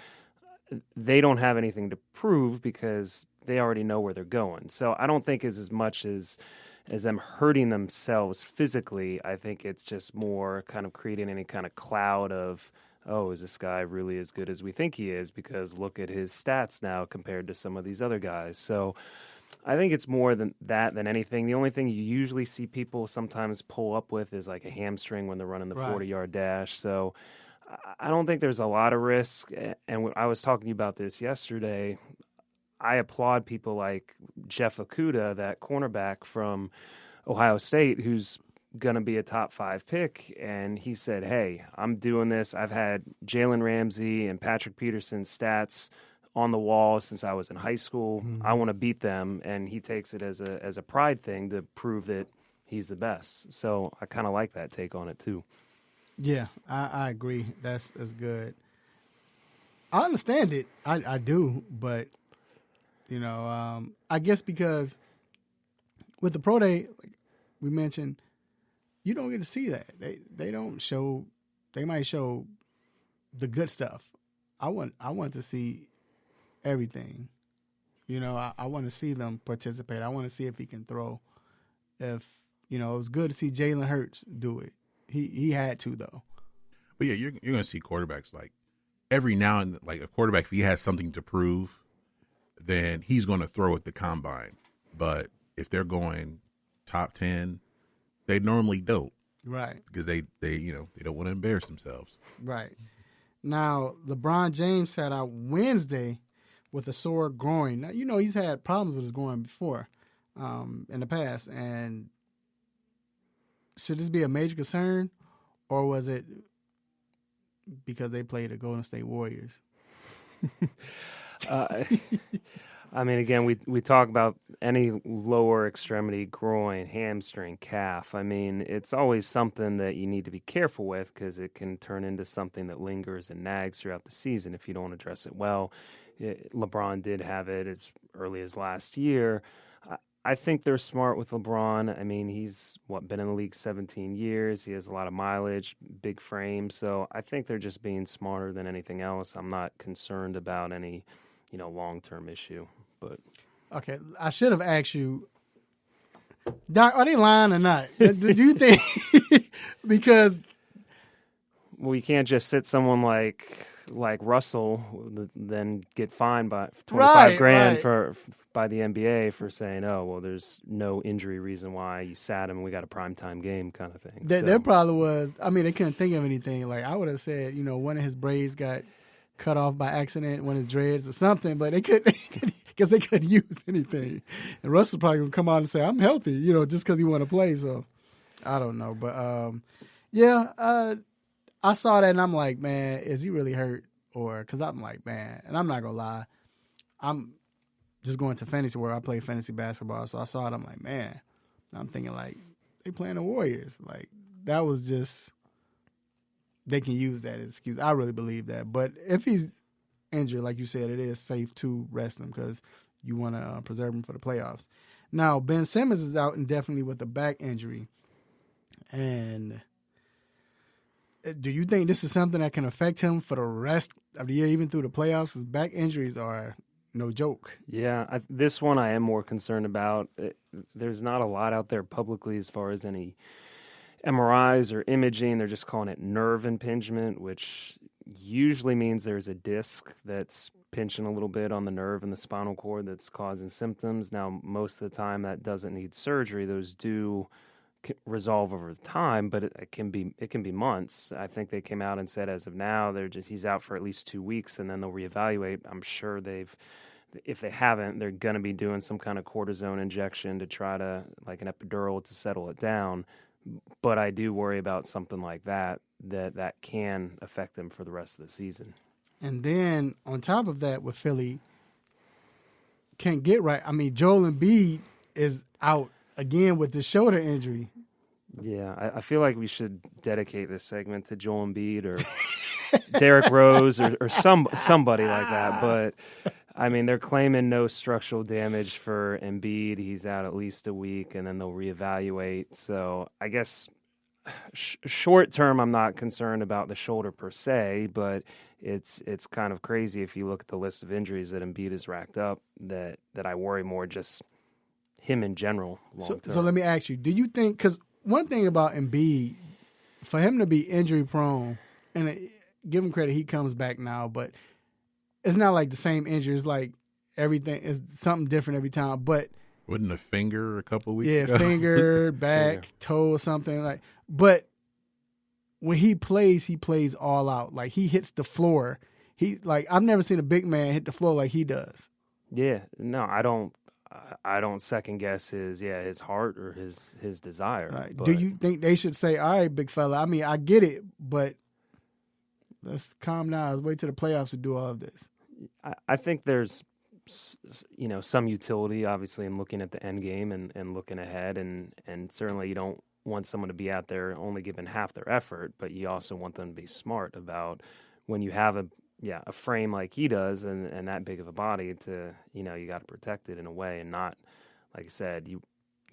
they don't have anything to prove because they already know where they're going. So I don't think it's as much as them hurting themselves physically. I think it's just more kind of creating any kind of cloud of, oh, is this guy really as good as we think he is? Because look at his stats now compared to some of these other guys. So I think it's more than that than anything. The only thing you usually see people sometimes pull up with is like a hamstring when they're running the 40-yard dash. So I don't think there's a lot of risk. And I was talking to you about this yesterday. I applaud people like Jeff Okudah, that cornerback from Ohio State, who's going to be a top 5 pick. And he said, hey, I'm doing this. I've had Jalen Ramsey and Patrick Peterson's stats on the wall since I was in high school. Mm-hmm. I want to beat them. And he takes it as a pride thing to prove that he's the best. So I kind of like that take on it too. Yeah, I agree. That's good. I understand it. I do, but I guess because with the pro day, like we mentioned, you don't get to see that. They don't show. They might show the good stuff. I want to see everything. I want to see them participate. I want to see if he can throw. If it was good to see Jalen Hurts do it. He had to though. But yeah, you're going to see quarterbacks like every now and like a quarterback, if he has something to prove, then he's going to throw at the combine. But if they're going top 10, they normally don't. Right. Because they don't want to embarrass themselves. Right. Now, LeBron James sat out Wednesday with a sore groin. Now, he's had problems with his groin before in the past. And should this be a major concern, or was it because they played the Golden State Warriors? I mean, again, we talk about any lower extremity, groin, hamstring, calf. I mean, it's always something that you need to be careful with because it can turn into something that lingers and nags throughout the season if you don't address it well. LeBron did have it as early as last year. I think they're smart with LeBron. I mean, he's been in the league 17 years. He has a lot of mileage, big frame. So I think they're just being smarter than anything else. I'm not concerned about any, long-term issue. But okay, I should have asked you, Doc, are they lying or not? Do you think because you can't just sit someone like Russell, then get fined by $25,000 by the NBA for saying, oh, well, there's no injury reason why you sat him and we got a primetime game kind of thing. There probably was. I mean, they couldn't think of anything. Like I would have said, one of his braids got cut off by accident, one of his dreads or something, but they couldn't. because they couldn't use anything. And Russell's probably going to come out and say, I'm healthy, just because he want to play. So I don't know. But, I saw that and I'm like, man, is he really hurt? Or because I'm like, man, and I'm not going to lie, I'm just going to fantasy where I play fantasy basketball. So I saw it. I'm like, man, I'm thinking like they playing the Warriors. Like that was just, they can use that as excuse. I really believe that. But if he's injured, like you said, it is safe to rest him because you want to preserve him for the playoffs. Now, Ben Simmons is out indefinitely with a back injury. And do you think this is something that can affect him for the rest of the year, even through the playoffs? Because back injuries are no joke. Yeah, this one I am more concerned about. There's not a lot out there publicly as far as any MRIs or imaging. They're just calling it nerve impingement, which usually means there's a disc that's pinching a little bit on the nerve in the spinal cord that's causing symptoms. Now, most of the time that doesn't need surgery. Those do resolve over time, but it can be months. I think they came out and said as of now he's out for at least 2 weeks, and then they'll reevaluate. I'm sure if they haven't, they're going to be doing some kind of cortisone injection to try to, like an epidural, to settle it down. But I do worry about something like that can affect them for the rest of the season. And then on top of that, with Philly, can't get right. I mean, Joel Embiid is out again with the shoulder injury. Yeah, I feel like we should dedicate this segment to Joel Embiid or Derrick Rose or somebody like that. But, I mean, they're claiming no structural damage for Embiid. He's out at least a week, and then they'll reevaluate. So I guess short term, I'm not concerned about the shoulder per se, but it's kind of crazy if you look at the list of injuries that Embiid has racked up that I worry more just him in general long term. So let me ask you, do you think, because one thing about Embiid, for him to be injury prone, and give him credit, he comes back now, but it's not like the same injury. It's like everything is something different every time. But wasn't a finger a couple of weeks ago? Yeah, finger, back, toe, or something like. But when he plays all out. Like he hits the floor. I've never seen a big man hit the floor like he does. Yeah, no, I don't second guess his heart or his desire. Right. But Do you think they should say, all right, big fella, I mean, I get it, but let's calm down. Let's wait till the playoffs to do all of this. I think there's some utility, obviously, in looking at the end game and looking ahead. And certainly you don't want someone to be out there only giving half their effort, but you also want them to be smart about when you have a frame like he does and that big of a body to, you got to protect it in a way and not, like I said, you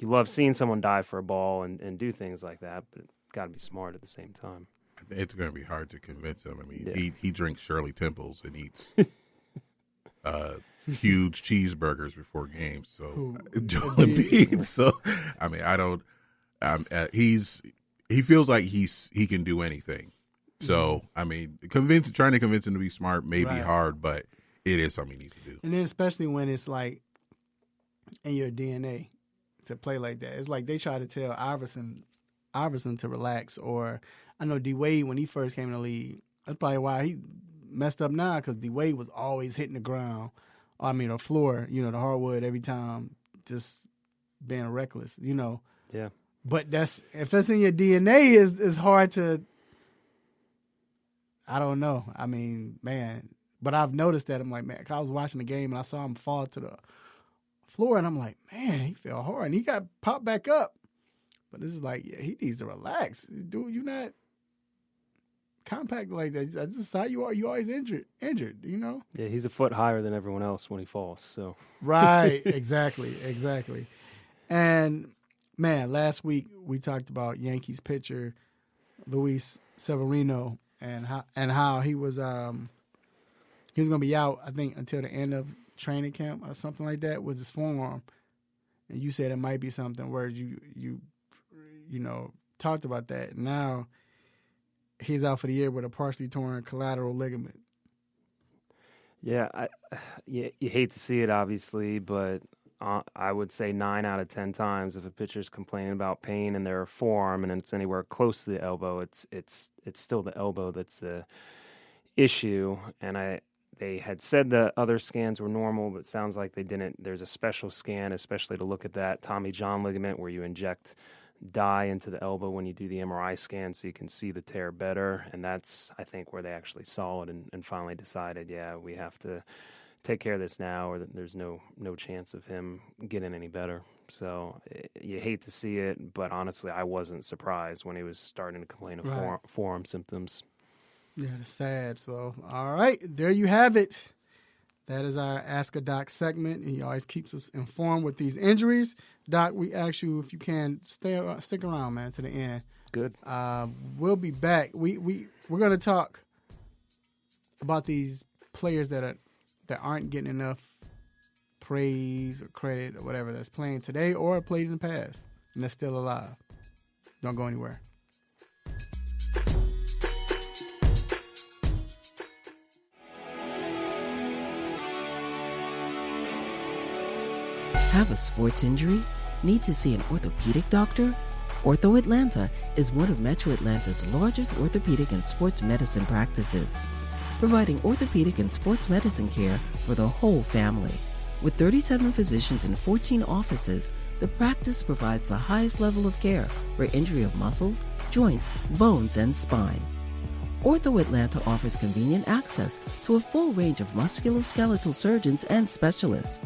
love seeing someone die for a ball and do things like that, but got to be smart at the same time. It's going to be hard to convince him. I mean, he drinks Shirley Temples and eats huge cheeseburgers before games. So Joel Embiid. So I mean, I don't. He feels like he can do anything. So I mean, trying to convince him to be smart may be hard, but it is something he needs to do. And then especially when it's like in your DNA to play like that. It's like they try to tell Iverson to relax. Or I know D Wade when he first came in the league. That's probably why he messed up now, because D Wade was always hitting the ground. I mean, the floor, the hardwood every time, just being reckless, Yeah. But if that's in your DNA, is hard to. I don't know. I mean, man. But I've noticed that. I'm like, man, 'cause I was watching the game and I saw him fall to the floor, and I'm like, man, he fell hard, and he got popped back up. But this is like, yeah, he needs to relax, dude. You're not compact like that. That's just how you are. You always injured. Yeah, he's a foot higher than everyone else when he falls. So right, exactly. And man, last week we talked about Yankees pitcher Luis Severino and how he was going to be out, I think, until the end of training camp or something like that with his forearm. And you said it might be something where you talked about that. Now he's out for the year with a partially torn collateral ligament. Yeah, you hate to see it, obviously, but I would say 9 out of 10 times if a pitcher's complaining about pain in their forearm and it's anywhere close to the elbow, it's still the elbow that's the issue. And they had said the other scans were normal, but it sounds like they didn't. There's a special scan, especially to look at that Tommy John ligament where you inject dye into the elbow when you do the MRI scan so you can see the tear better. And that's, I think, where they actually saw it and finally decided, yeah, we have to take care of this now or there's no chance of him getting any better. So you hate to see it, but honestly, I wasn't surprised when he was starting to complain of forearm symptoms. Yeah, it's sad. So, all right, there you have it. That is our Ask a Doc segment, and he always keeps us informed with these injuries. Doc, we ask you if you can stick around, man, to the end. Good. We'll be back. We're going to talk about these players that aren't getting enough praise or credit or whatever that's playing today or played in the past, and they're still alive. Don't go anywhere. Have a sports injury? Need to see an orthopedic doctor? Ortho Atlanta is one of Metro Atlanta's largest orthopedic and sports medicine practices, providing orthopedic and sports medicine care for the whole family. With 37 physicians and 14 offices, the practice provides the highest level of care for injury of muscles, joints, bones, and spine. Ortho Atlanta offers convenient access to a full range of musculoskeletal surgeons and specialists.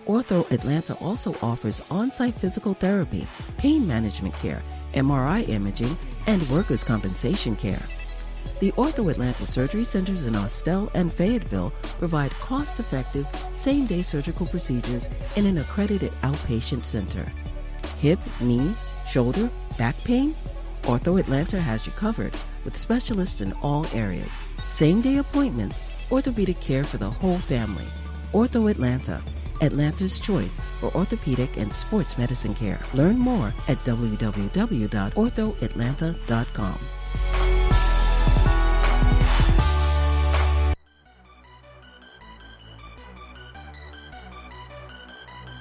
Ortho Atlanta also offers on-site physical therapy, pain management care, MRI imaging, and workers' compensation care. The Ortho Atlanta surgery centers in Austell and Fayetteville provide cost-effective, same-day surgical procedures in an accredited outpatient center. Hip, knee, shoulder, back pain? Ortho Atlanta has you covered with specialists in all areas. Same-day appointments, orthopedic care for the whole family. Ortho Atlanta, Atlanta's choice for orthopedic and sports medicine care. Learn more at www.orthoatlanta.com.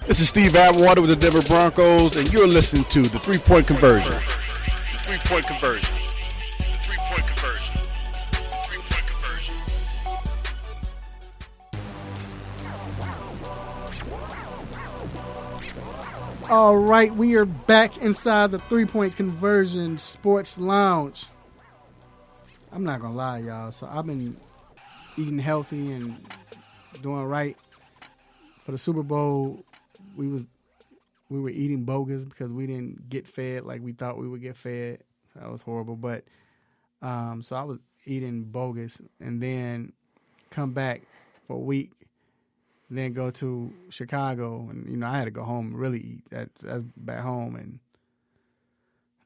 This is Steve Atwater with the Denver Broncos, and you're listening to the 3-Point Conversion. The 3-Point Conversion. The 3-Point Conversion. The 3-Point Conversion. All right, we are back inside the 3-Point Conversion Sports Lounge. I'm not gonna lie, y'all. So I've been eating healthy and doing right. For the Super Bowl, we were eating bogus because we didn't get fed like we thought we would get fed. So that was horrible. But so I was eating bogus and then come back for a week. Then go to Chicago, and I had to go home and really eat. That's back home, and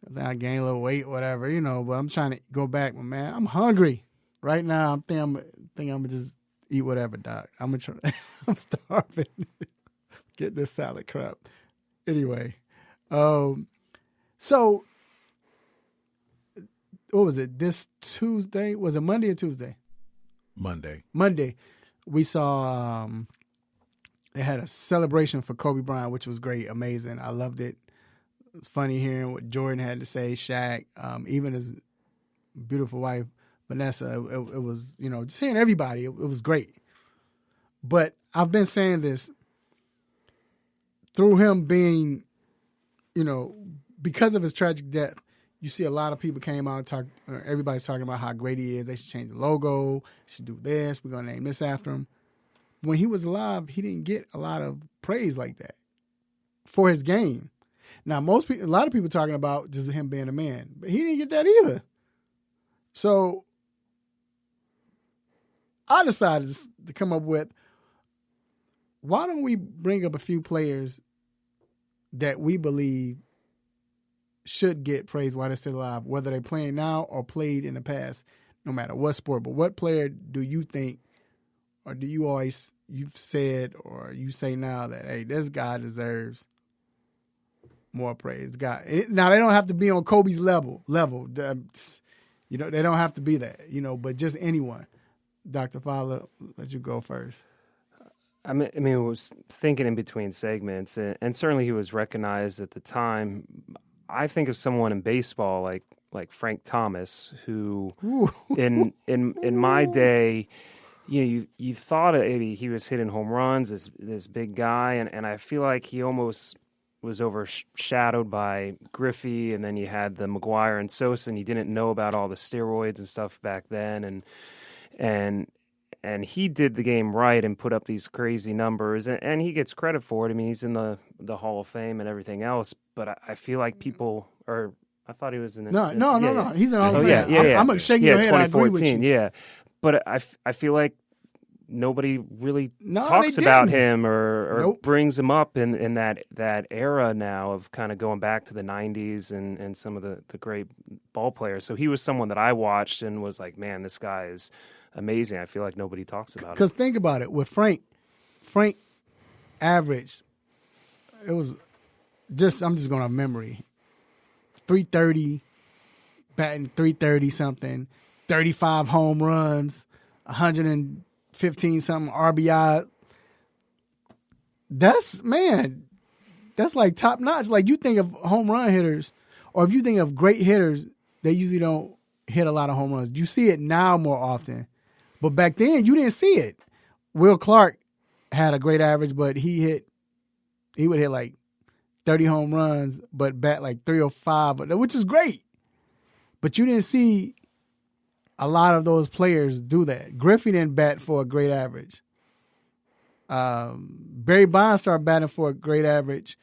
then I gained a little weight, whatever, But I'm trying to go back, but man, I'm hungry right now. I'm gonna just eat whatever, Doc. I'm gonna try. I'm starving. Get this salad crap. Anyway, so what was it? This Tuesday, was it Monday or Tuesday? Monday. We saw. They had a celebration for Kobe Bryant, which was great, amazing. I loved it. It was funny hearing what Jordan had to say, Shaq, even his beautiful wife, Vanessa. It was, just hearing everybody. It was great. But I've been saying this, through him being, because of his tragic death, you see a lot of people came out and talk. Everybody's talking about how great he is. They should change the logo. Should do this. We're going to name this after him. When he was alive, he didn't get a lot of praise like that for his game. Now, a lot of people talking about just him being a man, but he didn't get that either. So I decided to come up with, why don't we bring up a few players that we believe should get praise while they're still alive, whether they're playing now or played in the past, no matter what sport. But what player do you think, or do you've said or you say now that, hey, this guy deserves more praise? Now, they don't have to be on Kobe's level. They don't have to be that, but just anyone. Dr. Fowler, let you go first. I mean, I was thinking in between segments, and certainly he was recognized at the time. I think of someone in baseball like Frank Thomas, who in my day, you thought maybe he was hitting home runs, this big guy, and I feel like he almost was overshadowed by Griffey, and then you had the McGuire and Sosa, and you didn't know about all the steroids and stuff back then, and he did the game right and put up these crazy numbers, and he gets credit for it. I mean, he's in the Hall of Fame and everything else, but I feel like people are. I thought he was in. No. He's in the Hall of Fame. Yeah. I'm shaking your head. I agree with you. Yeah, but I feel like nobody really No, talks they about didn't. him or Nope. brings him up in that era now of kind of going back to the 90s and some of the great ball players. So he was someone that I watched and was like, man, this guy is amazing. I feel like nobody talks about him. Because think about it. With Frank average, it was just, I'm just going off memory, 330, batting 330 something, 35 home runs, 115 something RBI. That's like top notch. Like, you think of home run hitters, or if you think of great hitters, they usually don't hit a lot of home runs. You see it now more often. But back then, you didn't see it. Will Clark had a great average, but he would hit like 30 home runs, but bat like 305, which is great. But you didn't see a lot of those players do that. Griffey didn't bat for a great average. Barry Bonds started batting for a great average,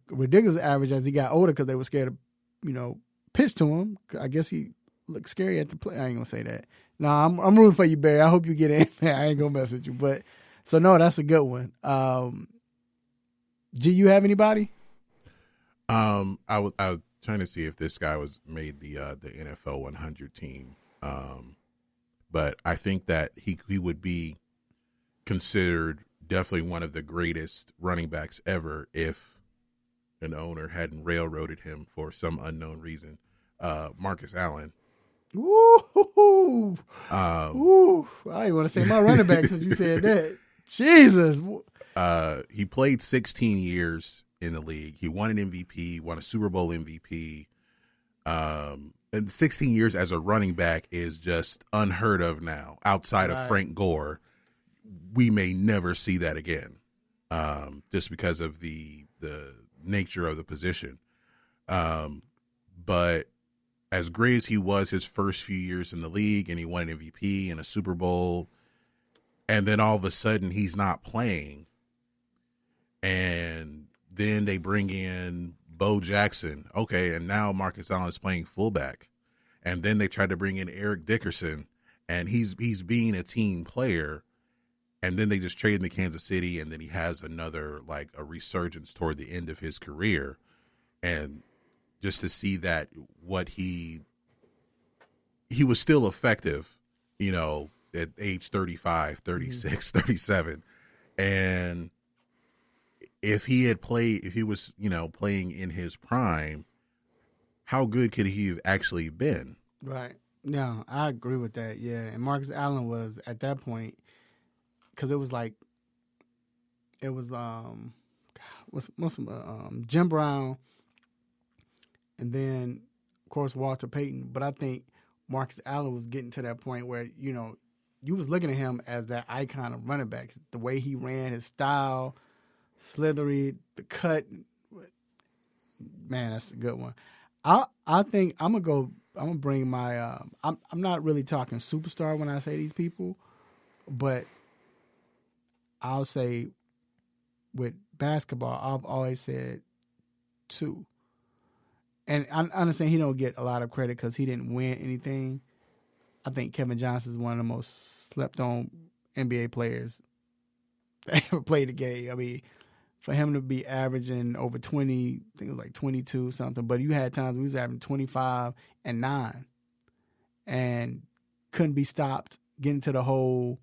ridiculous average as he got older because they were scared to, pitch to him. I guess he looked scary at the play. I ain't gonna say that. No, I'm rooting for you, Barry. I hope you get in. I ain't gonna mess with you. But so no, that's a good one. G, you have anybody? I was trying to see if this guy made the NFL 100 team, but I think that he would be considered definitely one of the greatest running backs ever if an owner hadn't railroaded him for some unknown reason. Marcus Allen. Woo! I didn't want to say my running back since you said that. Jesus. He played 16 years in the league. He won an MVP, won a Super Bowl MVP. And 16 years as a running back is just unheard of now. Outside of Frank Gore, we may never see that again, just because of the nature of the position. But as great as he was his first few years in the league, and he won an MVP and a Super Bowl, and then all of a sudden he's not playing, and then they bring in Bo Jackson. Okay, and now Marcus Allen is playing fullback. And then they tried to bring in Eric Dickerson, and he's being a team player. And then they just trade him to Kansas City, and then he has another, like, a resurgence toward the end of his career. And just to see that what he was still effective, at age 35, 36, 37. And if he was, playing in his prime, how good could he have actually been? Right. No, I agree with that. Yeah. And Marcus Allen was at that point, because it was Jim Brown, and then of course Walter Payton. But I think Marcus Allen was getting to that point where you was looking at him as that icon of running backs. The way he ran, his style, slithery, the cut. Man, that's a good one. I think I'm gonna bring my. I'm not really talking superstar when I say these people, but I'll say with basketball, I've always said two. And I understand he don't get a lot of credit because he didn't win anything. I think Kevin Johnson is one of the most slept-on NBA players that ever played the game. I mean, for him to be averaging over 20, I think it was like 22 something, but you had times when he was averaging 25 and 9 and couldn't be stopped, getting to the hole.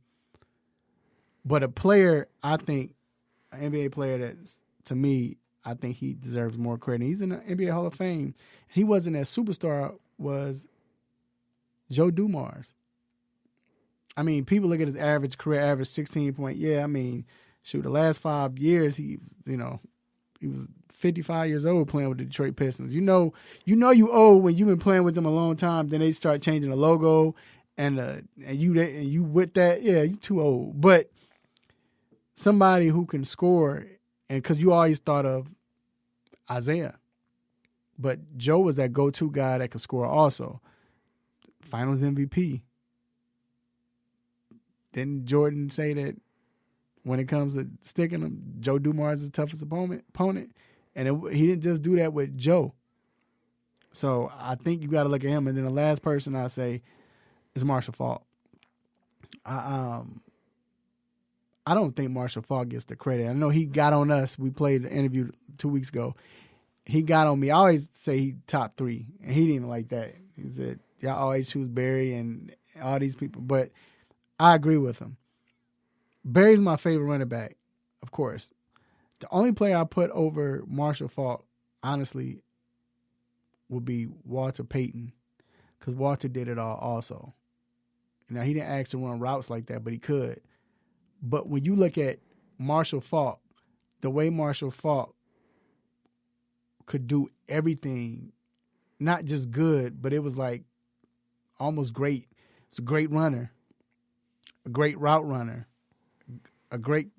But a player, I think, an NBA player that, to me, I think he deserves more credit. He's in the NBA Hall of Fame. He wasn't as superstar was Joe Dumars. I mean, people look at his career average, 16 point. Yeah, I mean, shoot, the last 5 years, he was 55 years old playing with the Detroit Pistons. You know you old when you've been playing with them a long time. Then they start changing the logo, and you with that, yeah, you too old. But somebody who can score, and because you always thought of Isaiah, but Joe was that go-to guy that could score also. Finals MVP. Didn't Jordan say that when it comes to sticking him, Joe Dumars is the toughest opponent? And he didn't just do that with Joe. So I think you got to look at him. And then the last person I say is Marshall Faulk. I don't think Marshall Faulk gets the credit. I know he got on us. We played the interview 2 weeks ago. He got on me. I always say he top 3, and he didn't like that. He said, y'all always choose Barry and all these people. But I agree with him. Barry's my favorite running back, of course. The only player I put over Marshall Faulk, honestly, would be Walter Payton, because Walter did it all also. Now, he didn't actually run routes like that, but he could. But when you look at Marshall Faulk, the way Marshall Faulk could do everything, not just good, but it was like almost great. It's a great runner, a great route runner, a great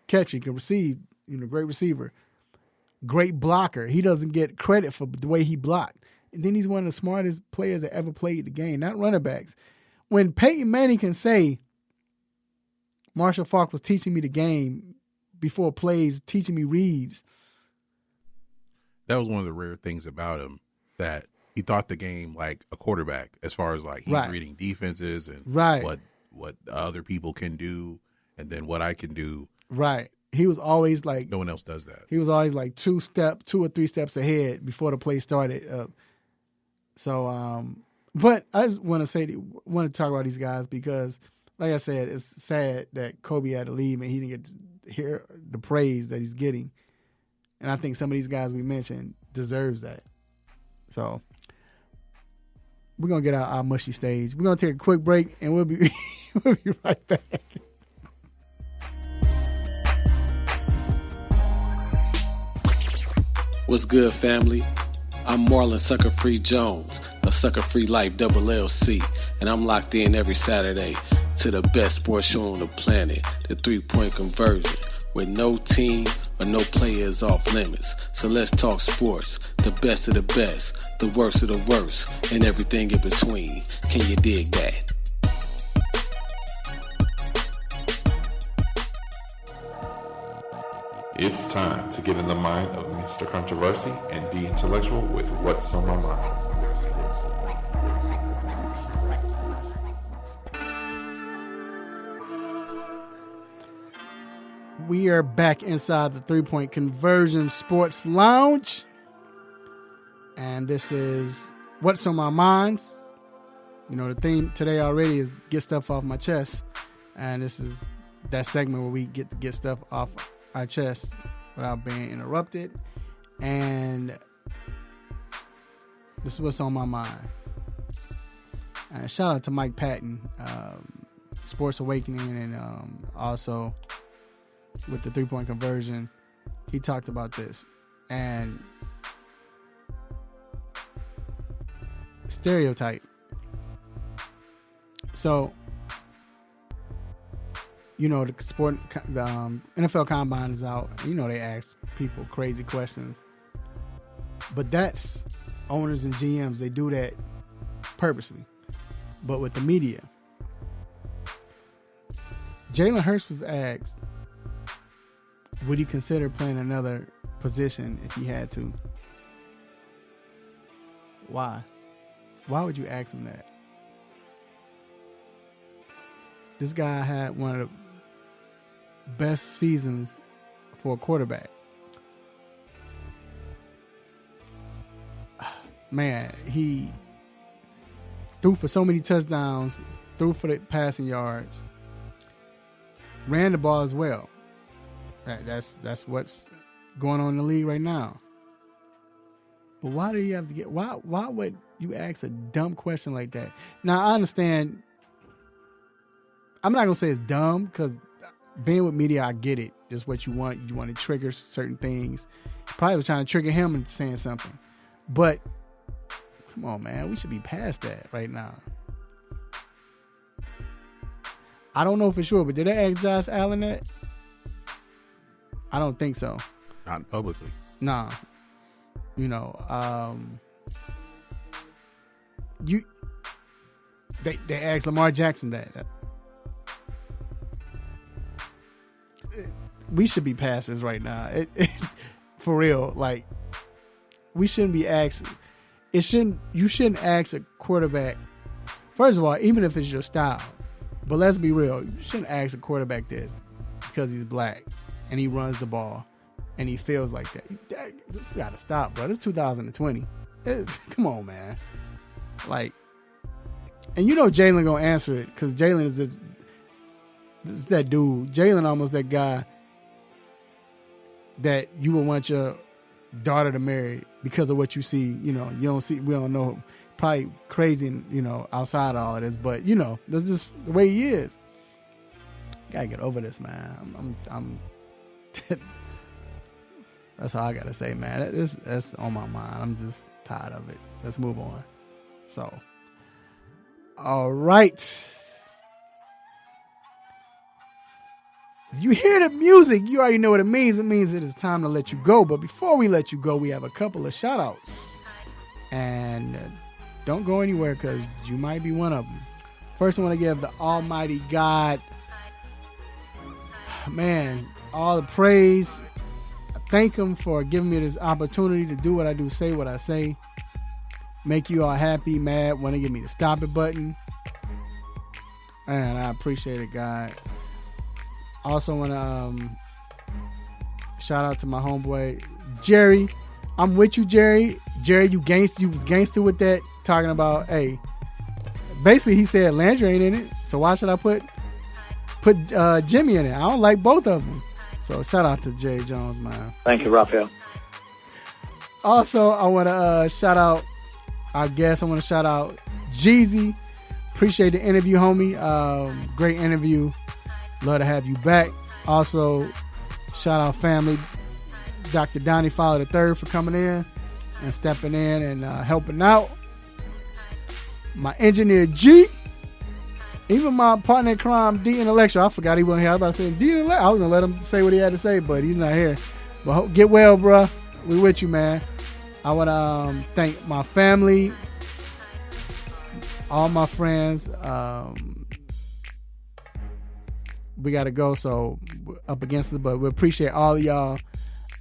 catcher. He can receive, great receiver, great blocker. He doesn't get credit for the way he blocked. And then he's one of the smartest players that ever played the game, not running backs. When Peyton Manning can say, Marshall Faulk was teaching me the game before plays, teaching me reads. That was one of the rare things about him, that he thought the game like a quarterback, as far as like he's reading defenses and what other people can do and then what I can do. Right. He was always like, no one else does that. He was always like 2 or 3 steps ahead before the play started. But I just want to talk about these guys because, like I said, it's sad that Kobe had to leave and he didn't get to hear the praise that he's getting. And I think some of these guys we mentioned deserves that. So we're going to get our mushy stage. We're going to take a quick break and we'll be right back. What's good, family? I'm Marlon Sucker Free Jones, a Sucker Free Life Double LC, and I'm locked in every Saturday to the best sports show on the planet, the 3-Point Conversion, where no team or no player is off limits. So let's talk sports, the best of the best, the worst of the worst, and everything in between. Can you dig that? It's time to get in the mind of Mr. Controversy and the Intellectual with What's on My Mind. We are back inside the 3-Point Conversion Sports Lounge. And this is What's on My Mind. The theme today already is get stuff off my chest. And this is that segment where we get to get stuff off our chest without being interrupted. And this is what's on my mind. And shout out to Mike Patton, Sports Awakening, and also with the 3-Point Conversion. He talked about this. And stereotype. So, the NFL Combine is out. They ask people crazy questions. But that's owners and GMs. They do that purposely. But with the media, Jalen Hurts was asked, would he consider playing another position if he had to? Why? Why would you ask him that? This guy had one of the best seasons for a quarterback. Man, he threw for so many touchdowns, threw for the passing yards, ran the ball as well. That's what's going on in the league right now. But why do you have to get? Why would you ask a dumb question like that? Now I understand. I'm not gonna say it's dumb because being with media, I get it. Just what you want. You want to trigger certain things. Probably was trying to trigger him into saying something. But come on, man, we should be past that right now. I don't know for sure, but did they ask Josh Allen that? I don't think so. Not publicly. Nah. You know, they asked Lamar Jackson that. We should be past this right now. For real, like we shouldn't be asking. You shouldn't ask a quarterback. First of all, even if it's your style, but let's be real, you shouldn't ask a quarterback this because he's black and he runs the ball and he feels like that. This gotta stop, bro. This is 2020. Come on, man. Like, and you know Jalen gonna answer it because Jalen is that dude. Jalen almost that guy that you would want your daughter to marry because of what you see. You know, you don't see. We don't know. Probably crazy, you know, outside of all of this, but you know, that's just the way he is. Gotta get over this, man. I'm that's all I gotta say, man. That's on my mind. I'm just tired of it. Let's move on. So, all right. If you hear the music, you already know what it means. It means it is time to let you go. But before we let you go, we have a couple of shout outs. And don't go anywhere because you might be one of them. First, I want to give the Almighty God, man, all the praise. I thank Him for giving me this opportunity to do what I do, say what I say, make you all happy, mad, want to give me the stop it button. And I appreciate it, God. Also want to shout out to my homeboy, Jerry. I'm with you, Jerry. Jerry, you was gangster with that, talking about, hey, basically he said Landry ain't in it, so why should I put Jimmy in it? I don't like both of them. So shout out to Jerry Jones, man. Thank you, Raphael. Also, I want to shout out our guest. I want to shout out Jeezy. Appreciate the interview, homie. Great interview. Love to have you back. Also, shout out family. Dr. Donnie Fowler III for coming in and stepping in and helping out. My engineer G. Even my partner in crime, D Intellectual. I forgot he wasn't here. I was about to say D Intellectual. I was going to let him say what he had to say, but he's not here. But get well, bro. We with you, man. I want to thank my family, all my friends. We got to go, so we're up against it, but we appreciate all of y'all.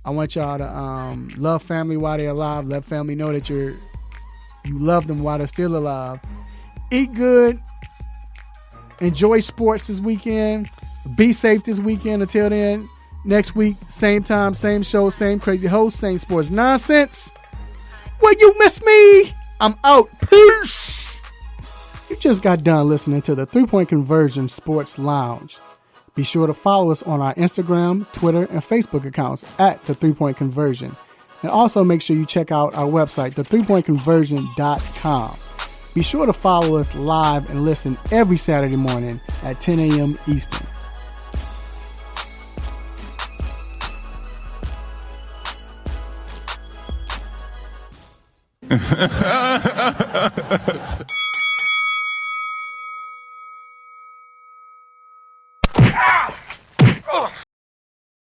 I want y'all to love family while they're alive. Let family know that you love them while they're still alive. Eat good. Enjoy sports this weekend. Be safe this weekend. Until then, next week, same time, same show, same crazy host, same sports nonsense. Will you miss me? I'm out. Peace. You just got done listening to the 3 Point Conversion Sports Lounge. Be sure to follow us on our Instagram, Twitter, and Facebook accounts at The 3 Point Conversion. And also make sure you check out our website, the3pointconversion.com. Be sure to follow us live and listen every Saturday morning at 10 a.m. Eastern.